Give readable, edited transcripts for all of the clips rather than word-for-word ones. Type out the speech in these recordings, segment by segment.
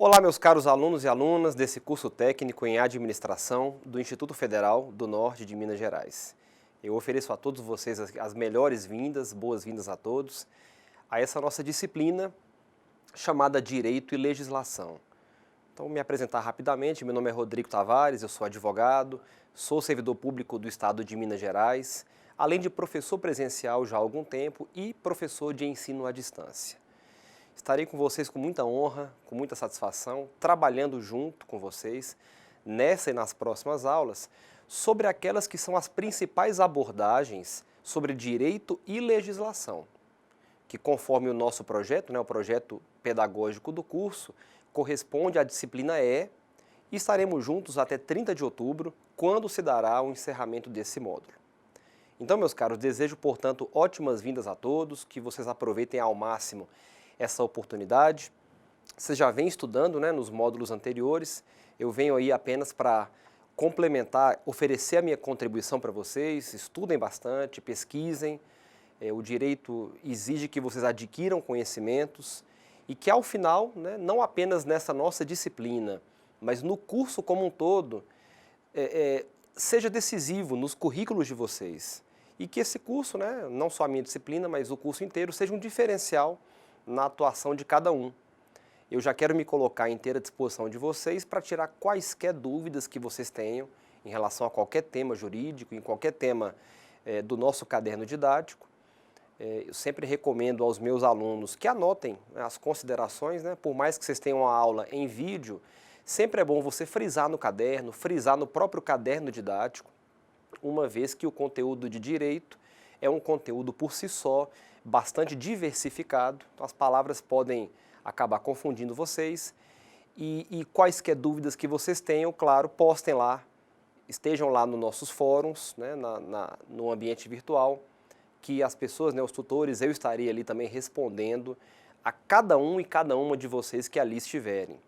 Olá, meus caros alunos e alunas desse curso técnico em administração do Instituto Federal do Norte de Minas Gerais. Eu ofereço a todos vocês as melhores vindas, boas-vindas a todos, a essa nossa disciplina chamada Direito e Legislação. Então, me apresentar rapidamente, meu nome é Rodrigo Tavares, eu sou advogado, sou servidor público do Estado de Minas Gerais, além de professor presencial já há algum tempo e professor de ensino à distância. Estarei com vocês com muita honra, com muita satisfação, trabalhando junto com vocês, nessa e nas próximas aulas, sobre aquelas que são as principais abordagens sobre direito e legislação, que conforme o nosso projeto, o projeto pedagógico do curso, corresponde à disciplina E, e estaremos juntos até 30 de outubro, quando se dará o encerramento desse módulo. Então, meus caros, desejo, portanto, ótimas vindas a todos, que vocês aproveitem ao máximo essa oportunidade. Vocês já vêm estudando, nos módulos anteriores, eu venho aí apenas para complementar, oferecer a minha contribuição para vocês, estudem bastante, pesquisem, o direito exige que vocês adquiram conhecimentos e que ao final, não apenas nessa nossa disciplina, mas no curso como um todo, seja decisivo nos currículos de vocês e que esse curso, não só a minha disciplina, mas o curso inteiro, seja um diferencial na atuação de cada um. Eu já quero me colocar à inteira disposição de vocês para tirar quaisquer dúvidas que vocês tenham em relação a qualquer tema jurídico, em qualquer tema do nosso caderno didático. Eu sempre recomendo aos meus alunos que anotem as considerações, por mais que vocês tenham uma aula em vídeo, sempre é bom você frisar no caderno, frisar no próprio caderno didático, uma vez que o conteúdo de direito é um conteúdo por si só, bastante diversificado, então as palavras podem acabar confundindo vocês e quaisquer dúvidas que vocês tenham, claro, postem lá, estejam lá nos nossos fóruns, no ambiente virtual, que as pessoas, os tutores, eu estarei ali também respondendo a cada um e cada uma de vocês que ali estiverem.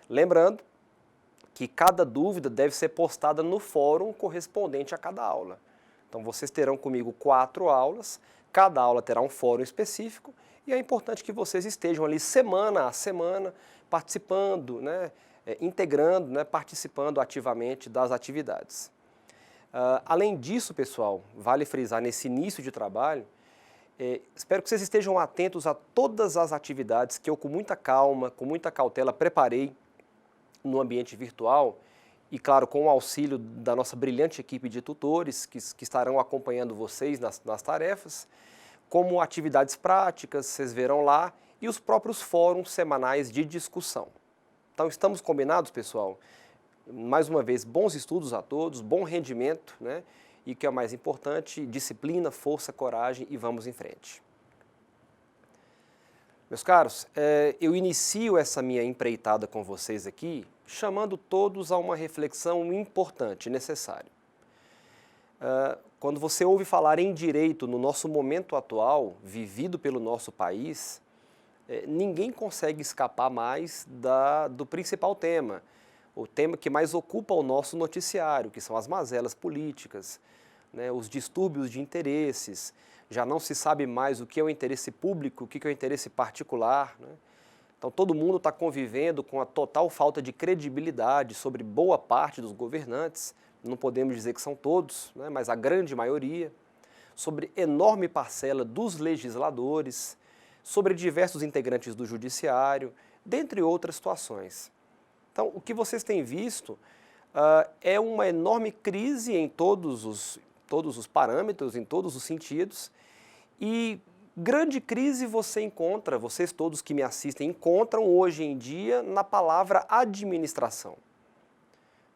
Lembrando que cada dúvida deve ser postada no fórum correspondente a cada aula. Então vocês terão comigo 4 aulas, cada aula terá um fórum específico e é importante que vocês estejam ali semana a semana participando, integrando, participando ativamente das atividades. Além disso, pessoal, vale frisar nesse início de trabalho, espero que vocês estejam atentos a todas as atividades que eu com muita calma, com muita cautela preparei no ambiente virtual e, claro, com o auxílio da nossa brilhante equipe de tutores que estarão acompanhando vocês nas tarefas, como atividades práticas, vocês verão lá, e os próprios fóruns semanais de discussão. Então, estamos combinados, pessoal? Mais uma vez, bons estudos a todos, bom rendimento, e o que é o mais importante, disciplina, força, coragem e vamos em frente. Meus caros, eu inicio essa minha empreitada com vocês aqui, chamando todos a uma reflexão importante, necessária. Quando você ouve falar em direito no nosso momento atual, vivido pelo nosso país, ninguém consegue escapar mais do principal tema, o tema que mais ocupa o nosso noticiário, que são as mazelas políticas, os distúrbios de interesses, já não se sabe mais o que é o interesse público, o que é o interesse particular. Então todo mundo está convivendo com a total falta de credibilidade sobre boa parte dos governantes, não podemos dizer que são todos, mas a grande maioria, sobre enorme parcela dos legisladores, sobre diversos integrantes do judiciário, dentre outras situações. Então, o que vocês têm visto é uma enorme crise em todos os parâmetros, em todos os sentidos, e grande crise vocês todos que me assistem, encontram hoje em dia na palavra administração.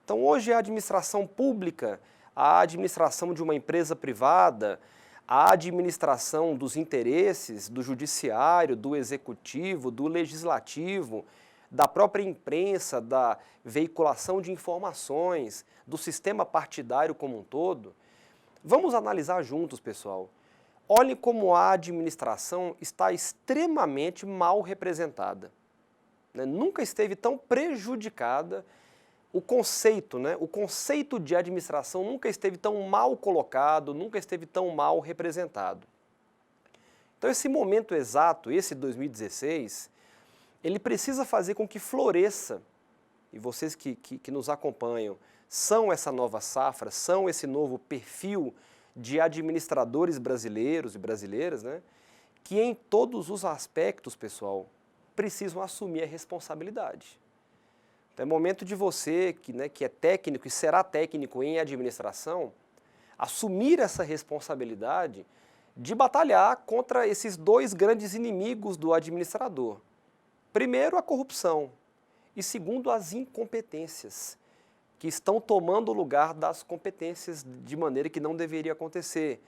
Então, hoje a administração pública, a administração de uma empresa privada, a administração dos interesses do judiciário, do executivo, do legislativo, da própria imprensa, da veiculação de informações, do sistema partidário como um todo. Vamos analisar juntos, pessoal. Olhe como a administração está extremamente mal representada. Nunca esteve tão prejudicada. O conceito de administração nunca esteve tão mal colocado, nunca esteve tão mal representado. Então esse momento exato, esse 2016, ele precisa fazer com que floresça, e vocês que nos acompanham são essa nova safra, são esse novo perfil de administradores brasileiros e brasileiras, né, que em todos os aspectos, pessoal, precisam assumir a responsabilidade. Então é momento de você, que é técnico e será técnico em administração, assumir essa responsabilidade de batalhar contra esses dois grandes inimigos do administrador. Primeiro, a corrupção e segundo, as incompetências, que estão tomando o lugar das competências de maneira que não deveria acontecer.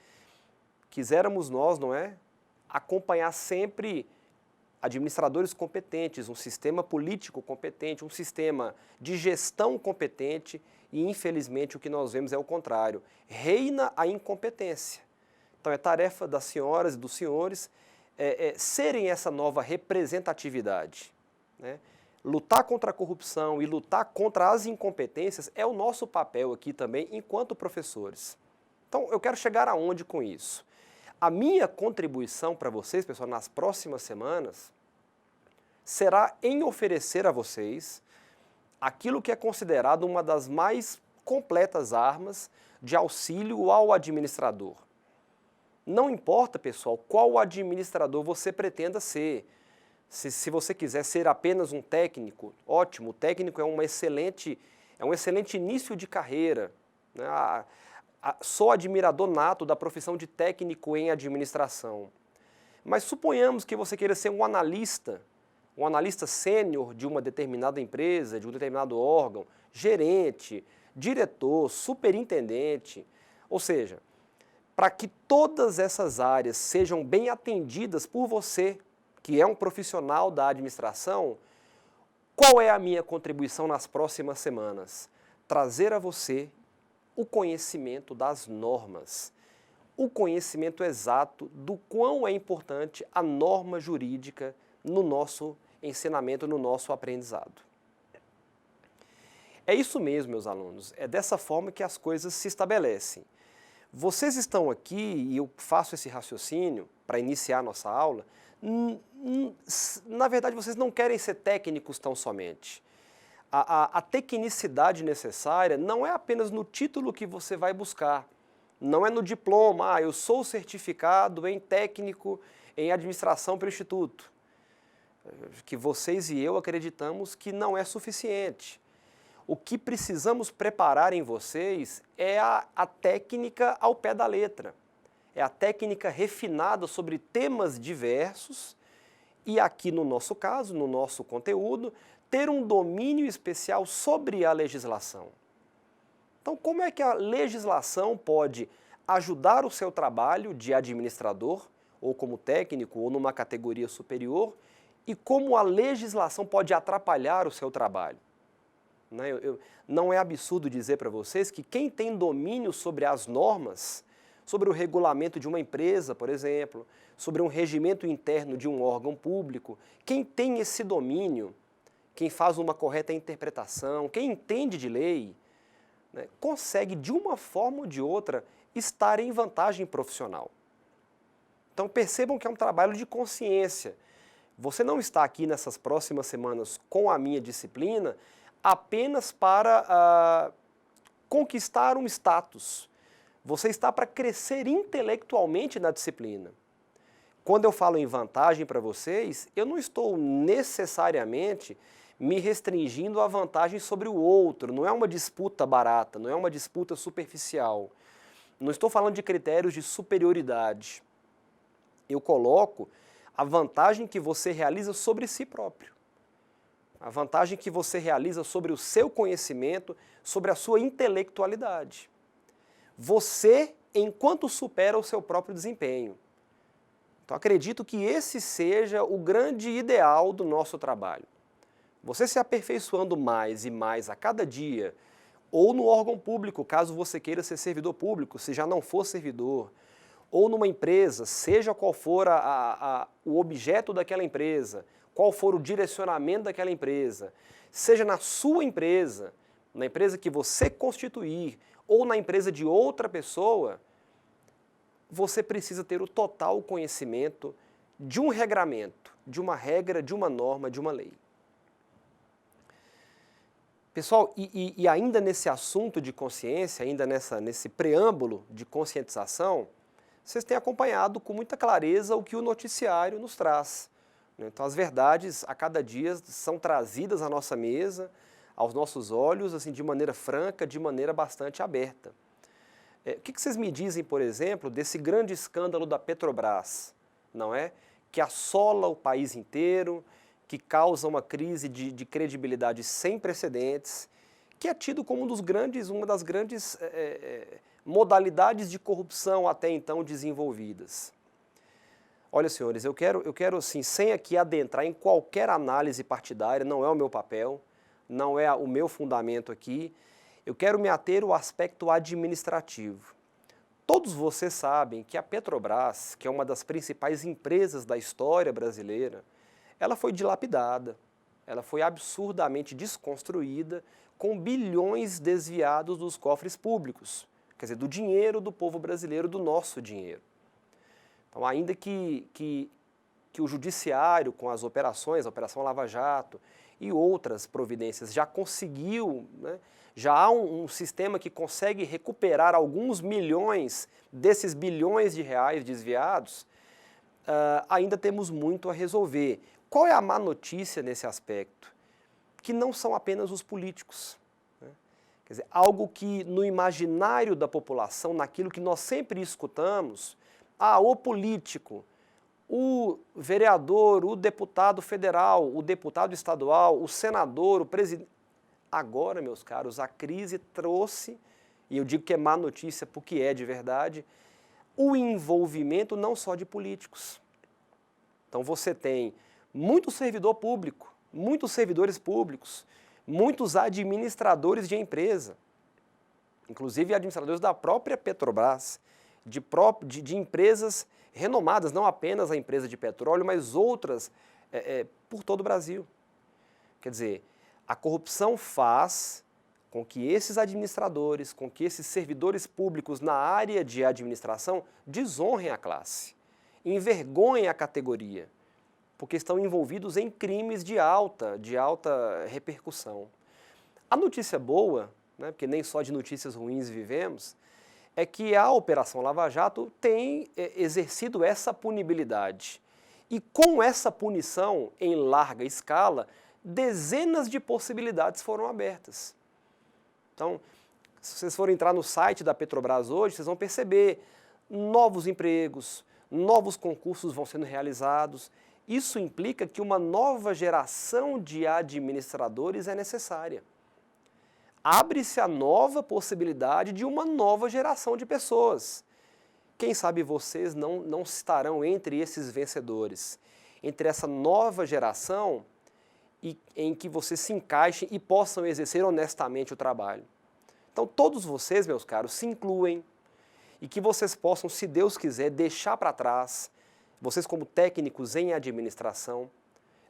Quiséramos nós, não é, acompanhar sempre administradores competentes, um sistema político competente, um sistema de gestão competente e, infelizmente, o que nós vemos é o contrário. Reina a incompetência. Então, é tarefa das senhoras e dos senhores serem essa nova representatividade, né? Lutar contra a corrupção e lutar contra as incompetências é o nosso papel aqui também enquanto professores. Então, eu quero chegar aonde com isso? A minha contribuição para vocês, pessoal, nas próximas semanas, será em oferecer a vocês aquilo que é considerado uma das mais completas armas de auxílio ao administrador. Não importa, pessoal, qual administrador você pretenda ser. Se você quiser ser apenas um técnico, ótimo, o técnico é um excelente início de carreira, né? Sou admirador nato da profissão de técnico em administração. Mas suponhamos que você queira ser um analista sênior de uma determinada empresa, de um determinado órgão, gerente, diretor, superintendente, ou seja, para que todas essas áreas sejam bem atendidas por você, que é um profissional da administração, qual é a minha contribuição nas próximas semanas? Trazer a você o conhecimento das normas, o conhecimento exato do quão é importante a norma jurídica no nosso ensinamento, no nosso aprendizado. É isso mesmo, meus alunos, é dessa forma que as coisas se estabelecem. Vocês estão aqui, e eu faço esse raciocínio para iniciar a nossa aula, na verdade vocês não querem ser técnicos tão somente. A tecnicidade necessária não é apenas no título que você vai buscar, não é no diploma, eu sou certificado em técnico em administração pelo Instituto, que vocês e eu acreditamos que não é suficiente. O que precisamos preparar em vocês é a técnica ao pé da letra, é a técnica refinada sobre temas diversos e aqui no nosso caso, no nosso conteúdo, ter um domínio especial sobre a legislação. Então, como é que a legislação pode ajudar o seu trabalho de administrador, ou como técnico, ou numa categoria superior, e como a legislação pode atrapalhar o seu trabalho? Não é absurdo dizer para vocês que quem tem domínio sobre as normas, sobre o regulamento de uma empresa, por exemplo, sobre um regimento interno de um órgão público, quem tem esse domínio, quem faz uma correta interpretação, quem entende de lei, né, consegue de uma forma ou de outra estar em vantagem profissional. Então percebam que é um trabalho de consciência. Você não está aqui nessas próximas semanas com a minha disciplina apenas para conquistar um status. Você está para crescer intelectualmente na disciplina. Quando eu falo em vantagem para vocês, eu não estou necessariamente me restringindo à vantagem sobre o outro. Não é uma disputa barata, não é uma disputa superficial. Não estou falando de critérios de superioridade. Eu coloco a vantagem que você realiza sobre si próprio. A vantagem que você realiza sobre o seu conhecimento, sobre a sua intelectualidade. Você, enquanto supera o seu próprio desempenho. Então, acredito que esse seja o grande ideal do nosso trabalho. Você se aperfeiçoando mais e mais a cada dia, ou no órgão público, caso você queira ser servidor público, se já não for servidor, ou numa empresa, seja qual for o objeto daquela empresa, qual for o direcionamento daquela empresa, seja na sua empresa, na empresa que você constituir, ou na empresa de outra pessoa, você precisa ter o total conhecimento de um regramento, de uma regra, de uma norma, de uma lei. Pessoal, e ainda nesse assunto de consciência, ainda nesse preâmbulo de conscientização, vocês têm acompanhado com muita clareza o que o noticiário nos traz. Então, as verdades a cada dia são trazidas à nossa mesa, aos nossos olhos, assim, de maneira franca, de maneira bastante aberta. O que vocês me dizem, por exemplo, desse grande escândalo da Petrobras, não é? Que assola o país inteiro, que causa uma crise de credibilidade sem precedentes, que é tido como uma das grandes modalidades de corrupção até então desenvolvidas. Olha, senhores, eu quero assim, sem aqui adentrar em qualquer análise partidária, não é o meu papel, não é o meu fundamento aqui, eu quero me ater ao aspecto administrativo. Todos vocês sabem que a Petrobras, que é uma das principais empresas da história brasileira, ela foi dilapidada, ela foi absurdamente desconstruída, com bilhões desviados dos cofres públicos, quer dizer, do dinheiro do povo brasileiro, do nosso dinheiro. Então, ainda que o judiciário, com as operações, a Operação Lava Jato e outras providências, já conseguiu, né, já há um sistema que consegue recuperar alguns milhões desses bilhões de reais desviados, ainda temos muito a resolver. Qual é a má notícia nesse aspecto? Que não são apenas os políticos. Né? Quer dizer, algo que no imaginário da população, naquilo que nós sempre escutamos, o político, o vereador, o deputado federal, o deputado estadual, o senador, o presidente. Agora, meus caros, a crise trouxe, e eu digo que é má notícia porque é de verdade, o envolvimento não só de políticos. Então você tem muito servidor público, muitos servidores públicos, muitos administradores de empresa, inclusive administradores da própria Petrobras, de empresas renomadas, não apenas a empresa de petróleo, mas outras por todo o Brasil. Quer dizer, a corrupção faz com que esses administradores, com que esses servidores públicos na área de administração desonrem a classe, envergonhem a categoria, porque estão envolvidos em crimes de alta repercussão. A notícia boa, né, porque nem só de notícias ruins vivemos, é que a Operação Lava Jato tem exercido essa punibilidade. E com essa punição em larga escala, dezenas de possibilidades foram abertas. Então, se vocês forem entrar no site da Petrobras hoje, vocês vão perceber novos empregos, novos concursos vão sendo realizados. Isso implica que uma nova geração de administradores é necessária. Abre-se a nova possibilidade de uma nova geração de pessoas. Quem sabe vocês não estarão entre esses vencedores, entre essa nova geração em que vocês se encaixem e possam exercer honestamente o trabalho. Então todos vocês, meus caros, se incluem e que vocês possam, se Deus quiser, deixar para trás, vocês como técnicos em administração,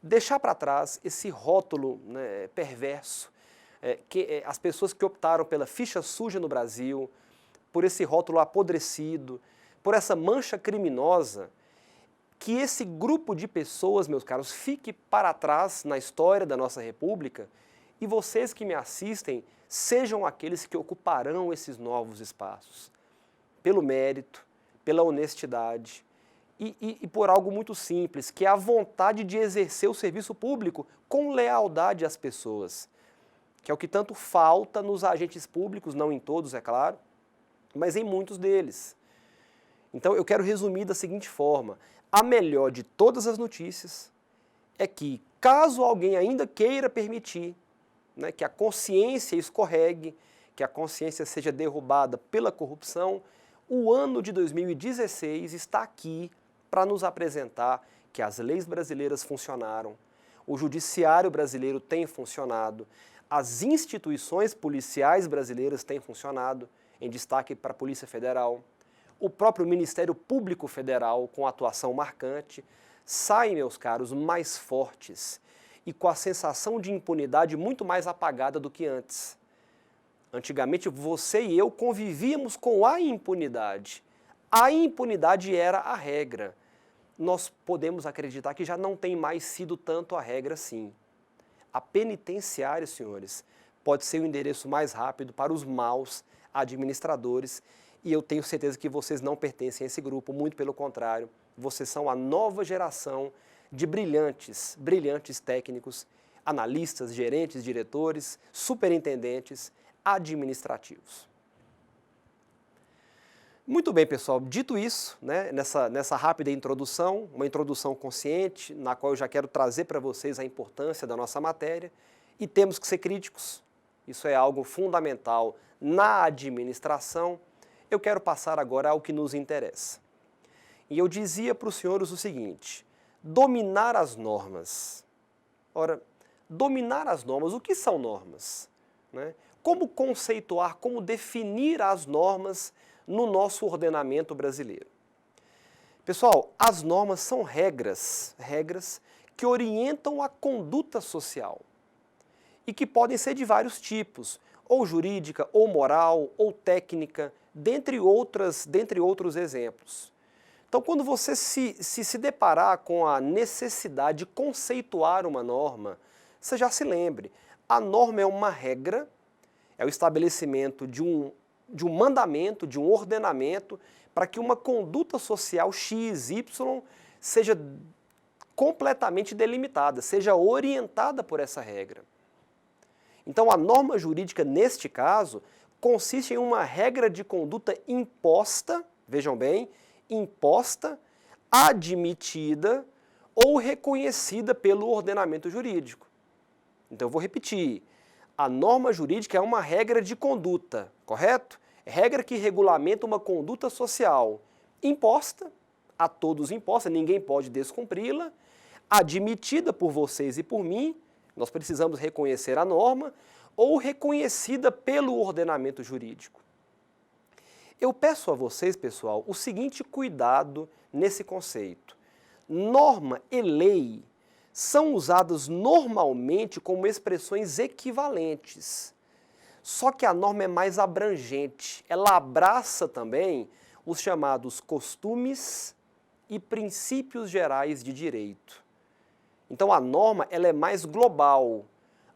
deixar para trás esse rótulo, né, perverso, as pessoas que optaram pela ficha suja no Brasil, por esse rótulo apodrecido, por essa mancha criminosa, que esse grupo de pessoas, meus caros, fique para trás na história da nossa República e vocês que me assistem sejam aqueles que ocuparão esses novos espaços, pelo mérito, pela honestidade e por algo muito simples, que é a vontade de exercer o serviço público com lealdade às pessoas, que é o que tanto falta nos agentes públicos, não em todos, é claro, mas em muitos deles. Então eu quero resumir da seguinte forma: a melhor de todas as notícias é que, caso alguém ainda queira permitir, né, que a consciência escorregue, que a consciência seja derrubada pela corrupção, o ano de 2016 está aqui para nos apresentar que as leis brasileiras funcionaram, o judiciário brasileiro tem funcionado, as instituições policiais brasileiras têm funcionado, em destaque para a Polícia Federal. O próprio Ministério Público Federal, com atuação marcante, saem, meus caros, mais fortes e com a sensação de impunidade muito mais apagada do que antes. Antigamente, você e eu convivíamos com a impunidade. A impunidade era a regra. nós podemos acreditar que já não tem mais sido tanto a regra assim. A penitenciária, senhores, pode ser o endereço mais rápido para os maus administradores, e eu tenho certeza que vocês não pertencem a esse grupo, muito pelo contrário, vocês são a nova geração de brilhantes técnicos, analistas, gerentes, diretores, superintendentes administrativos. Muito bem, pessoal, dito isso, né, nessa rápida introdução, uma introdução consciente, na qual eu já quero trazer para vocês a importância da nossa matéria, e temos que ser críticos, isso é algo fundamental na administração, eu quero passar agora ao que nos interessa. E eu dizia para os senhores o seguinte, dominar as normas. Ora, dominar as normas, o que são normas? Né? Como conceituar, como definir as normas no nosso ordenamento brasileiro? Pessoal, as normas são regras que orientam a conduta social e que podem ser de vários tipos, ou jurídica, ou moral, ou técnica, dentre outros exemplos. Então, quando você se deparar com a necessidade de conceituar uma norma, você já se lembre, a norma é uma regra, é o estabelecimento de um mandamento, de um ordenamento, para que uma conduta social X, Y seja completamente delimitada, seja orientada por essa regra. Então, a norma jurídica, neste caso, consiste em uma regra de conduta imposta, vejam bem, imposta, admitida ou reconhecida pelo ordenamento jurídico. Então, eu vou repetir. A norma jurídica é uma regra de conduta, correto? É regra que regulamenta uma conduta social imposta, a todos imposta, ninguém pode descumpri-la, admitida por vocês e por mim, nós precisamos reconhecer a norma, ou reconhecida pelo ordenamento jurídico. Eu peço a vocês, pessoal, o seguinte cuidado nesse conceito. Norma e lei são usadas normalmente como expressões equivalentes. Só que a norma é mais abrangente, ela abraça também os chamados costumes e princípios gerais de direito. Então a norma ela é mais global.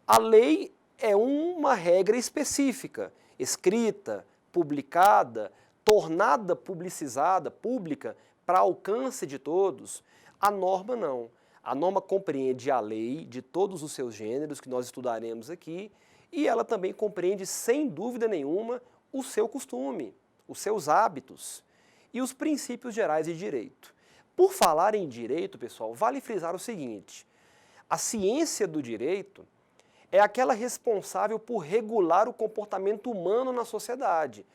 A lei é uma regra específica, escrita, publicada, tornada publicizada, pública, para alcance de todos. A norma não. A norma compreende a lei de todos os seus gêneros, que nós estudaremos aqui, e ela também compreende, sem dúvida nenhuma, o seu costume, os seus hábitos e os princípios gerais de direito. Por falar em direito, pessoal, vale frisar o seguinte, a ciência do direito é aquela responsável por regular o comportamento humano na sociedade,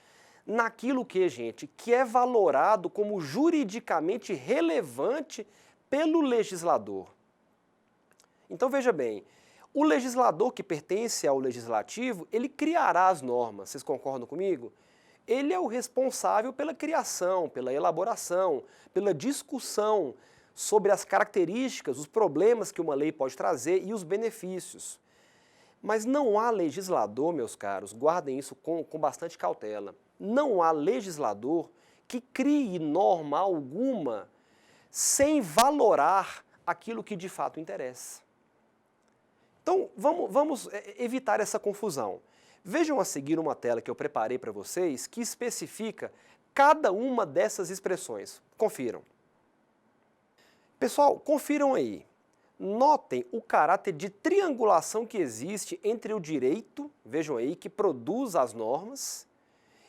naquilo que, gente, que é valorado como juridicamente relevante pelo legislador. Então veja bem, o legislador que pertence ao legislativo, ele criará as normas, vocês concordam comigo? Ele é o responsável pela criação, pela elaboração, pela discussão sobre as características, os problemas que uma lei pode trazer e os benefícios. Mas não há legislador, meus caros, guardem isso com bastante cautela, não há legislador que crie norma alguma sem valorar aquilo que de fato interessa. Então, vamos evitar essa confusão. Vejam a seguir uma tela que eu preparei para vocês que especifica cada uma dessas expressões. Confiram. Pessoal, confiram aí. Notem o caráter de triangulação que existe entre o direito, vejam aí, que produz as normas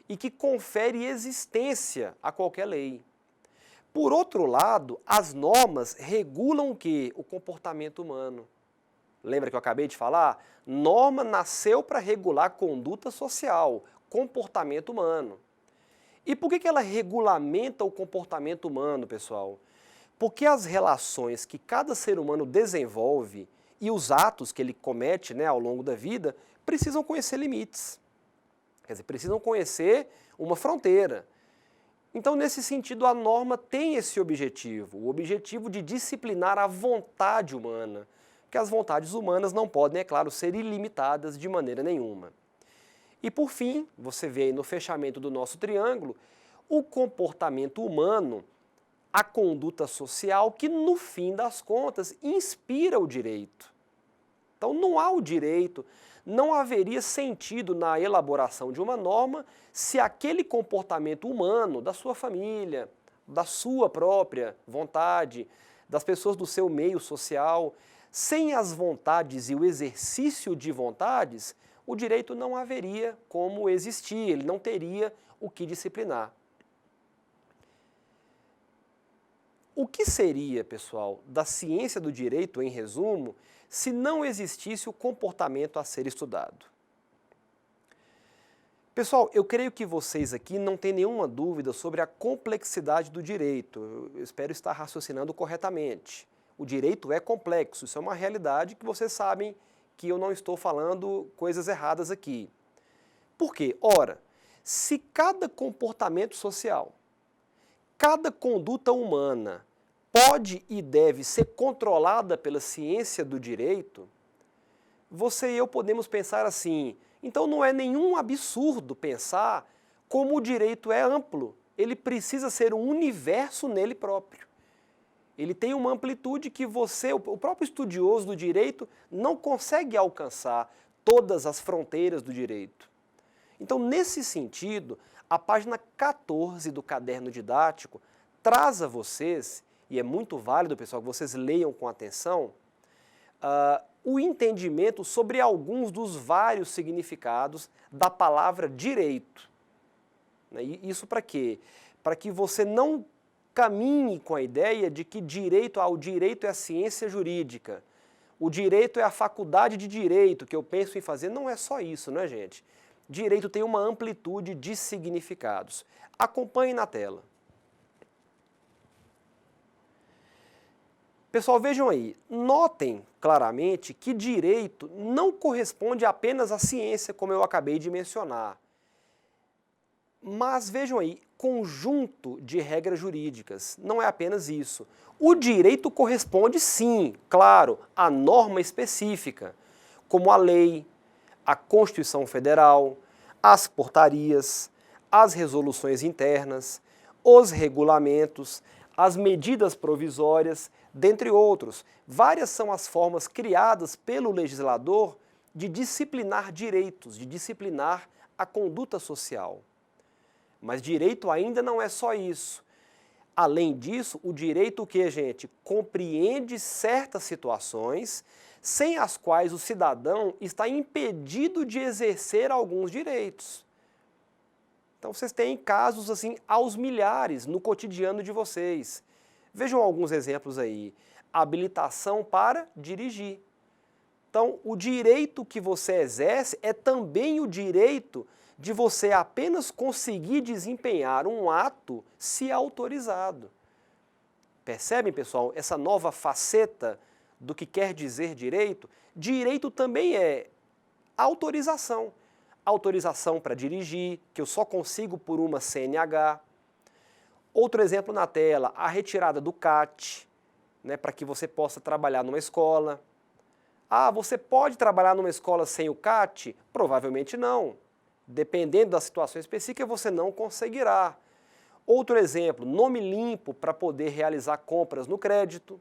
e que confere existência a qualquer lei. Por outro lado, as normas regulam o quê? O comportamento humano. Lembra que eu acabei de falar? Norma nasceu para regular conduta social, comportamento humano. E por que ela regulamenta o comportamento humano, pessoal? Porque as relações que cada ser humano desenvolve e os atos que ele comete, né, ao longo da vida precisam conhecer limites. Quer dizer, precisam conhecer uma fronteira. Então, nesse sentido, a norma tem esse objetivo, o objetivo de disciplinar a vontade humana, porque as vontades humanas não podem, é claro, ser ilimitadas de maneira nenhuma. E por fim, você vê aí no fechamento do nosso triângulo, o comportamento humano, a conduta social que, no fim das contas, inspira o direito. Então, não há o direito, não haveria sentido na elaboração de uma norma se aquele comportamento humano da sua família, da sua própria vontade, das pessoas do seu meio social, sem as vontades e o exercício de vontades, o direito não haveria como existir, ele não teria o que disciplinar. O que seria, pessoal, da ciência do direito, em resumo, se não existisse o comportamento a ser estudado? Pessoal, eu creio que vocês aqui não têm nenhuma dúvida sobre a complexidade do direito. Eu espero estar raciocinando corretamente. O direito é complexo, isso é uma realidade que vocês sabem que eu não estou falando coisas erradas aqui. Por quê? Ora, se cada comportamento social, cada conduta humana pode e deve ser controlada pela ciência do direito, você e eu podemos pensar assim, então não é nenhum absurdo pensar como o direito é amplo, ele precisa ser um universo nele próprio. Ele tem uma amplitude que você, o próprio estudioso do direito, não consegue alcançar todas as fronteiras do direito. Então, nesse sentido, a página 14 do caderno didático traz a vocês, e é muito válido, pessoal, que vocês leiam com atenção, o entendimento sobre alguns dos vários significados da palavra direito. Isso para quê? Para que você não caminhe com a ideia de que o direito é a ciência jurídica, o direito é a faculdade de direito que eu penso em fazer. Não é só isso, né, gente? Direito tem uma amplitude de significados. Acompanhe na tela. Pessoal, vejam aí, notem claramente que direito não corresponde apenas à ciência, como eu acabei de mencionar. Mas vejam aí, conjunto de regras jurídicas, não é apenas isso. O direito corresponde sim, claro, à norma específica, como a lei, a Constituição Federal, as portarias, as resoluções internas, os regulamentos, as medidas provisórias, dentre outros. Várias são as formas criadas pelo legislador de disciplinar direitos, de disciplinar a conduta social. Mas direito ainda não é só isso. Além disso, o direito o que, gente? Compreende certas situações sem as quais o cidadão está impedido de exercer alguns direitos. Então vocês têm casos assim aos milhares no cotidiano de vocês. Vejam alguns exemplos aí. Habilitação para dirigir. Então, o direito que você exerce é também o direito de você apenas conseguir desempenhar um ato se autorizado. Percebem, pessoal, essa nova faceta do que quer dizer direito? Direito também é autorização. Autorização para dirigir, que eu só consigo por uma CNH. Outro exemplo na tela, a retirada do CAT, né, para que você possa trabalhar numa escola. Ah, você pode trabalhar numa escola sem o CAT? Provavelmente não. Dependendo da situação específica, você não conseguirá. Outro exemplo, nome limpo para poder realizar compras no crédito.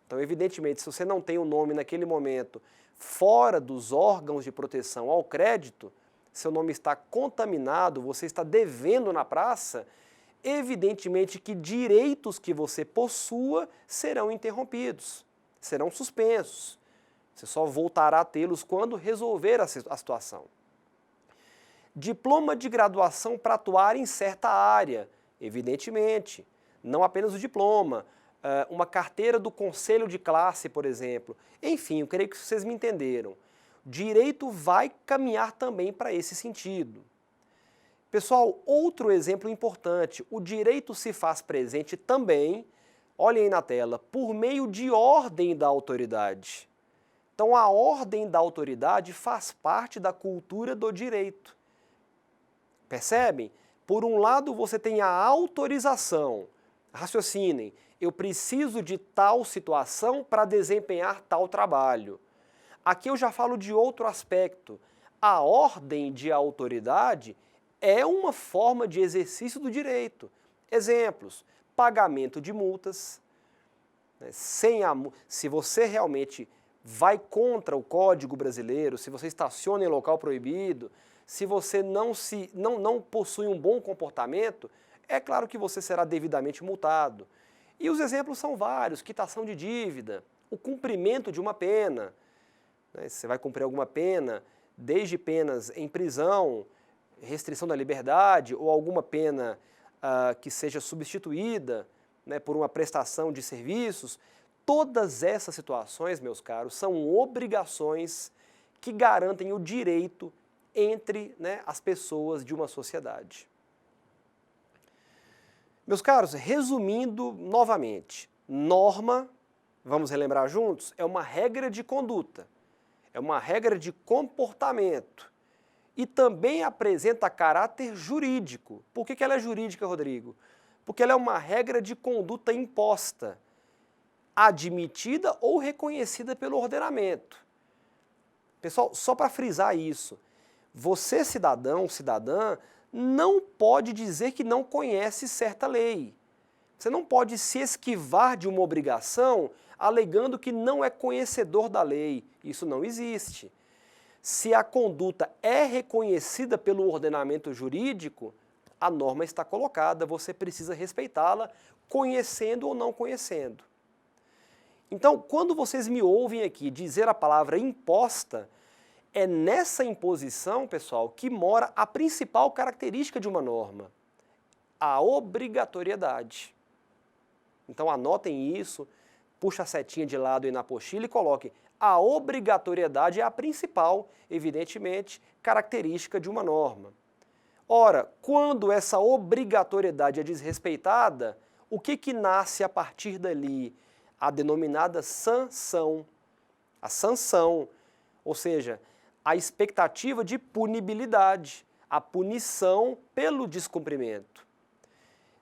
Então, evidentemente, se você não tem o nome naquele momento fora dos órgãos de proteção ao crédito, seu nome está contaminado, você está devendo na praça, evidentemente que direitos que você possua serão interrompidos, serão suspensos. Você só voltará a tê-los quando resolver a situação. Diploma de graduação para atuar em certa área, evidentemente, não apenas o diploma, uma carteira do conselho de classe, por exemplo. Enfim, eu creio que vocês me entenderam. Direito vai caminhar também para esse sentido. Pessoal, outro exemplo importante, o direito se faz presente também, olhem aí na tela, por meio de ordem da autoridade. Então, a ordem da autoridade faz parte da cultura do direito. Percebem? Por um lado, você tem a autorização. Raciocinem, eu preciso de tal situação para desempenhar tal trabalho. Aqui eu já falo de outro aspecto. A ordem de autoridade é uma forma de exercício do direito. Exemplos, pagamento de multas, né, se você realmente vai contra o Código Brasileiro, se você estaciona em local proibido, se você não possui um bom comportamento, é claro que você será devidamente multado. E os exemplos são vários: quitação de dívida, o cumprimento de uma pena, né, você vai cumprir alguma pena, desde penas em prisão, restrição da liberdade ou alguma pena que seja substituída, né, por uma prestação de serviços. Todas essas situações, meus caros, são obrigações que garantem o direito entre, né, as pessoas de uma sociedade. Meus caros, resumindo novamente, norma, vamos relembrar juntos, é uma regra de conduta, é uma regra de comportamento e também apresenta caráter jurídico. Por que ela é jurídica, Rodrigo? Porque ela é uma regra de conduta imposta, admitida ou reconhecida pelo ordenamento. Pessoal, só para frisar isso, você, cidadão, cidadã, não pode dizer que não conhece certa lei. Você não pode se esquivar de uma obrigação alegando que não é conhecedor da lei. Isso não existe. Se a conduta é reconhecida pelo ordenamento jurídico, a norma está colocada, você precisa respeitá-la, conhecendo ou não conhecendo. Então, quando vocês me ouvem aqui dizer a palavra imposta, é nessa imposição, pessoal, que mora a principal característica de uma norma: a obrigatoriedade. Então anotem isso, puxa a setinha de lado aí na apostila e coloquem: a obrigatoriedade é a principal, evidentemente, característica de uma norma. Ora, quando essa obrigatoriedade é desrespeitada, o que nasce a partir dali? A denominada sanção. A sanção, ou seja, a expectativa de punibilidade, a punição pelo descumprimento.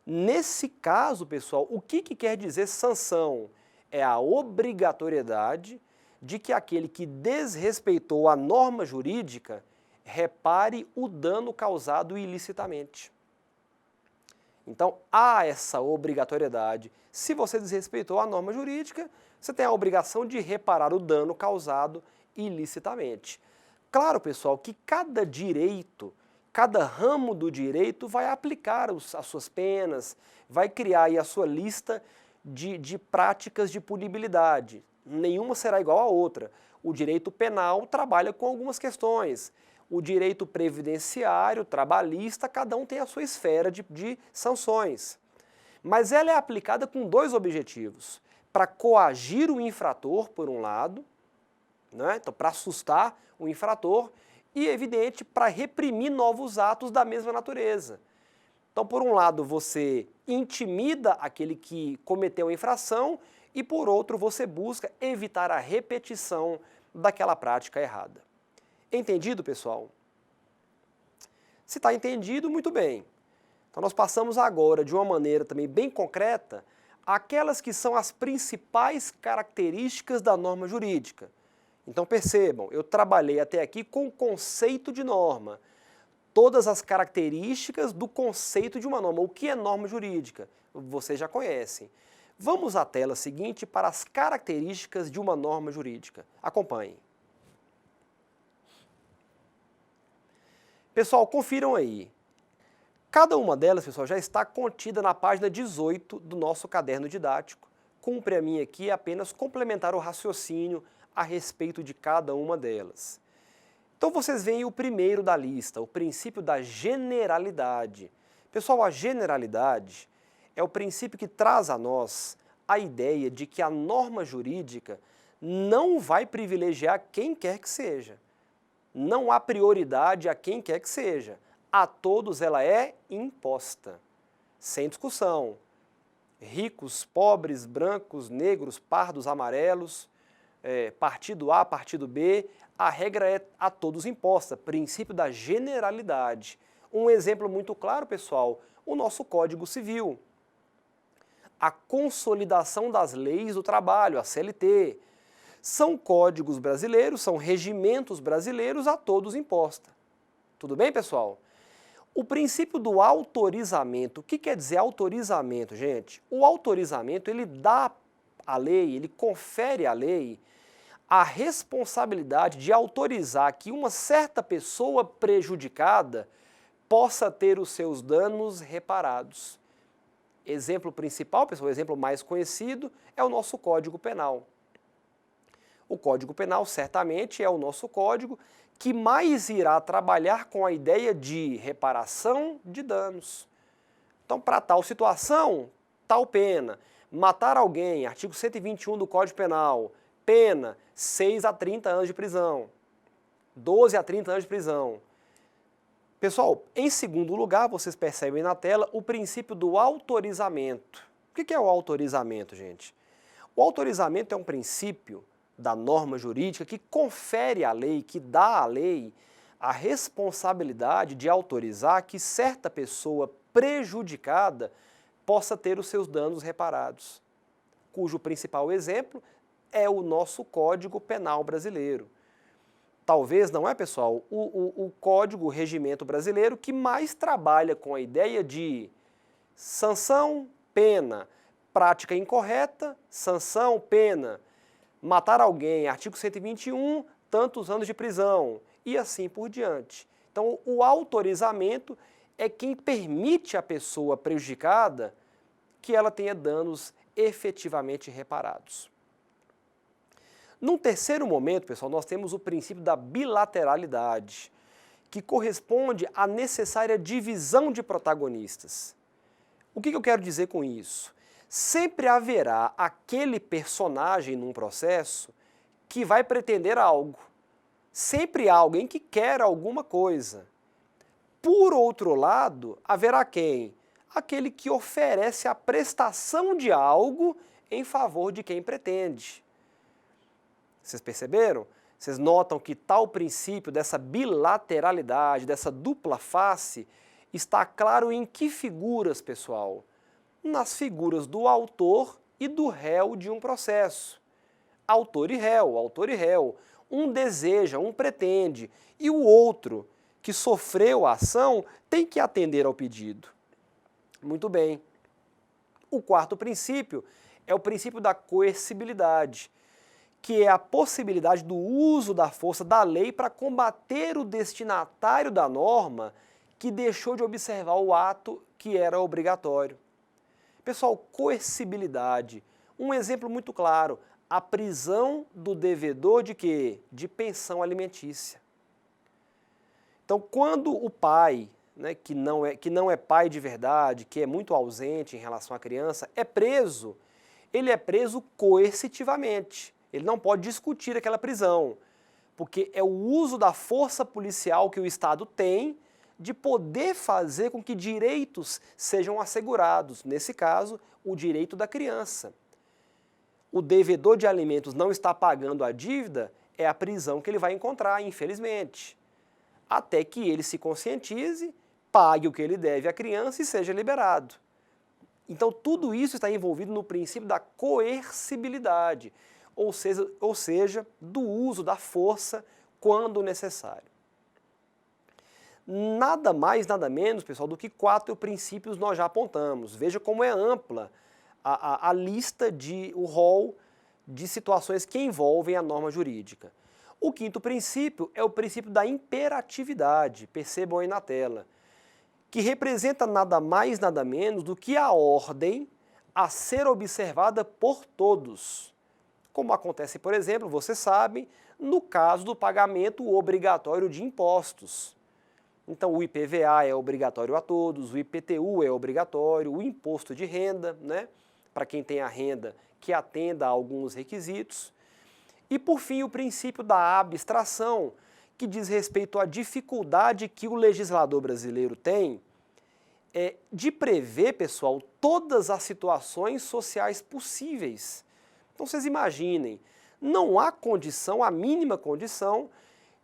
Nesse caso, pessoal, o que quer dizer sanção? É a obrigatoriedade de que aquele que desrespeitou a norma jurídica repare o dano causado ilicitamente. Então, há essa obrigatoriedade. Se você desrespeitou a norma jurídica, você tem a obrigação de reparar o dano causado ilicitamente. Claro, pessoal, que cada direito, cada ramo do direito vai aplicar as suas penas, vai criar aí a sua lista de práticas de punibilidade. Nenhuma será igual à outra. O direito penal trabalha com algumas questões. O direito previdenciário, trabalhista, cada um tem a sua esfera de sanções. Mas ela é aplicada com dois objetivos: para coagir o infrator, por um lado, né? Então, para assustar o infrator, e, evidente, para reprimir novos atos da mesma natureza. Então, por um lado, você intimida aquele que cometeu a infração e, por outro, você busca evitar a repetição daquela prática errada. Entendido, pessoal? Se está entendido, muito bem. Então, nós passamos agora, de uma maneira também bem concreta, aquelas que são as principais características da norma jurídica. Então, percebam, eu trabalhei até aqui com o conceito de norma. Todas as características do conceito de uma norma. O que é norma jurídica? Vocês já conhecem. Vamos à tela seguinte para as características de uma norma jurídica. Acompanhem. Pessoal, confiram aí. Cada uma delas, pessoal, já está contida na página 18 do nosso caderno didático. Cumpre a mim aqui apenas complementar o raciocínio a respeito de cada uma delas. Então vocês veem o primeiro da lista, o princípio da generalidade. Pessoal, a generalidade é o princípio que traz a nós a ideia de que a norma jurídica não vai privilegiar quem quer que seja. Não há prioridade a quem quer que seja. A todos ela é imposta, sem discussão. Ricos, pobres, brancos, negros, pardos, amarelos, partido A, partido B, a regra é a todos imposta, princípio da generalidade. Um exemplo muito claro, pessoal, o nosso Código Civil. A consolidação das leis do trabalho, a CLT. São códigos brasileiros, são regimentos brasileiros a todos imposta. Tudo bem, pessoal? O princípio do autorizamento, o que quer dizer autorizamento, gente? O autorizamento, ele dá à lei, ele confere à lei a responsabilidade de autorizar que uma certa pessoa prejudicada possa ter os seus danos reparados. Exemplo principal, pessoal, o exemplo mais conhecido é o nosso Código Penal. O Código Penal certamente é o nosso código que mais irá trabalhar com a ideia de reparação de danos. Então, para tal situação, tal pena. Matar alguém, artigo 121 do Código Penal, pena 6 a 30 anos de prisão, 12 a 30 anos de prisão. Pessoal, em segundo lugar, vocês percebem na tela o princípio do autorizamento. O que é o autorizamento, gente? O autorizamento é um princípio da norma jurídica que confere à lei, que dá à lei a responsabilidade de autorizar que certa pessoa prejudicada possa ter os seus danos reparados, cujo principal exemplo é o nosso Código Penal brasileiro. Talvez, não é, pessoal, o Código, o Regimento brasileiro que mais trabalha com a ideia de sanção, pena, prática incorreta, sanção, pena, matar alguém, artigo 121, tantos anos de prisão, e assim por diante. Então, o autorizamento é quem permite à pessoa prejudicada que ela tenha danos efetivamente reparados. Num terceiro momento, pessoal, nós temos o princípio da bilateralidade, que corresponde à necessária divisão de protagonistas. O que eu quero dizer com isso? Sempre haverá aquele personagem num processo que vai pretender algo. Sempre há alguém que quer alguma coisa. Por outro lado, haverá quem? Aquele que oferece a prestação de algo em favor de quem pretende. Vocês perceberam? Vocês notam que tal princípio dessa bilateralidade, dessa dupla face, está claro em que figuras, pessoal? Nas figuras do autor e do réu de um processo. Autor e réu, autor e réu. Um deseja, um pretende, e o outro, que sofreu a ação, tem que atender ao pedido. Muito bem. O quarto princípio é o princípio da coercibilidade, que é a possibilidade do uso da força da lei para combater o destinatário da norma que deixou de observar o ato que era obrigatório. Pessoal, coercibilidade. Um exemplo muito claro, a prisão do devedor de quê? De pensão alimentícia. Então, quando o pai, né, que não é pai de verdade, que é muito ausente em relação à criança, é preso, ele é preso coercitivamente. Ele não pode discutir aquela prisão, porque é o uso da força policial que o Estado tem de poder fazer com que direitos sejam assegurados. Nesse caso, o direito da criança. O devedor de alimentos não está pagando a dívida, é a prisão que ele vai encontrar, infelizmente. Até que ele se conscientize, pague o que ele deve à criança e seja liberado. Então, tudo isso está envolvido no princípio da coercibilidade, ou seja, do uso da força quando necessário. Nada mais, nada menos, pessoal, do que 4 princípios nós já apontamos. Veja como é ampla a lista, o rol de situações que envolvem a norma jurídica. O quinto princípio é o princípio da imperatividade, percebam aí na tela, que representa nada mais, nada menos do que a ordem a ser observada por todos. Como acontece, por exemplo, vocês sabem, no caso do pagamento obrigatório de impostos. Então, o IPVA é obrigatório a todos, o IPTU é obrigatório, o imposto de renda, né, para quem tem a renda que atenda a alguns requisitos. E, por fim, o princípio da abstração, que diz respeito à dificuldade que o legislador brasileiro tem de prever, pessoal, todas as situações sociais possíveis. Então, vocês imaginem, não há condição, a mínima condição,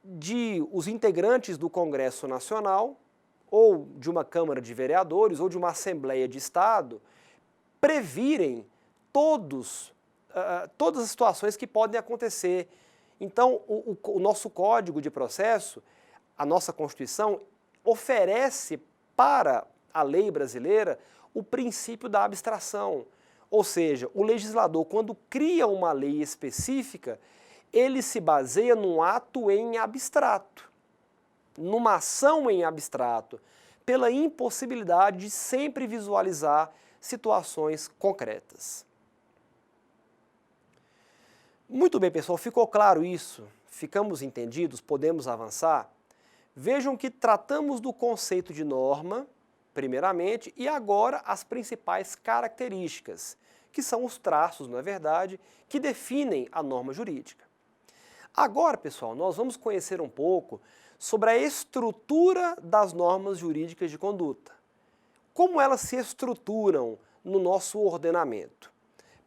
de os integrantes do Congresso Nacional, ou de uma Câmara de Vereadores, ou de uma Assembleia de Estado, previrem todas as situações que podem acontecer. Então, o nosso Código de Processo, a nossa Constituição, oferece para a lei brasileira o princípio da abstração. Ou seja, o legislador, quando cria uma lei específica, ele se baseia num ato em abstrato, numa ação em abstrato, pela impossibilidade de sempre visualizar situações concretas. Muito bem, pessoal, ficou claro isso? Ficamos entendidos? Podemos avançar? Vejam que tratamos do conceito de norma, primeiramente, e agora as principais características, que são os traços, não é verdade, que definem a norma jurídica. Agora, pessoal, nós vamos conhecer um pouco sobre a estrutura das normas jurídicas de conduta. Como elas se estruturam no nosso ordenamento.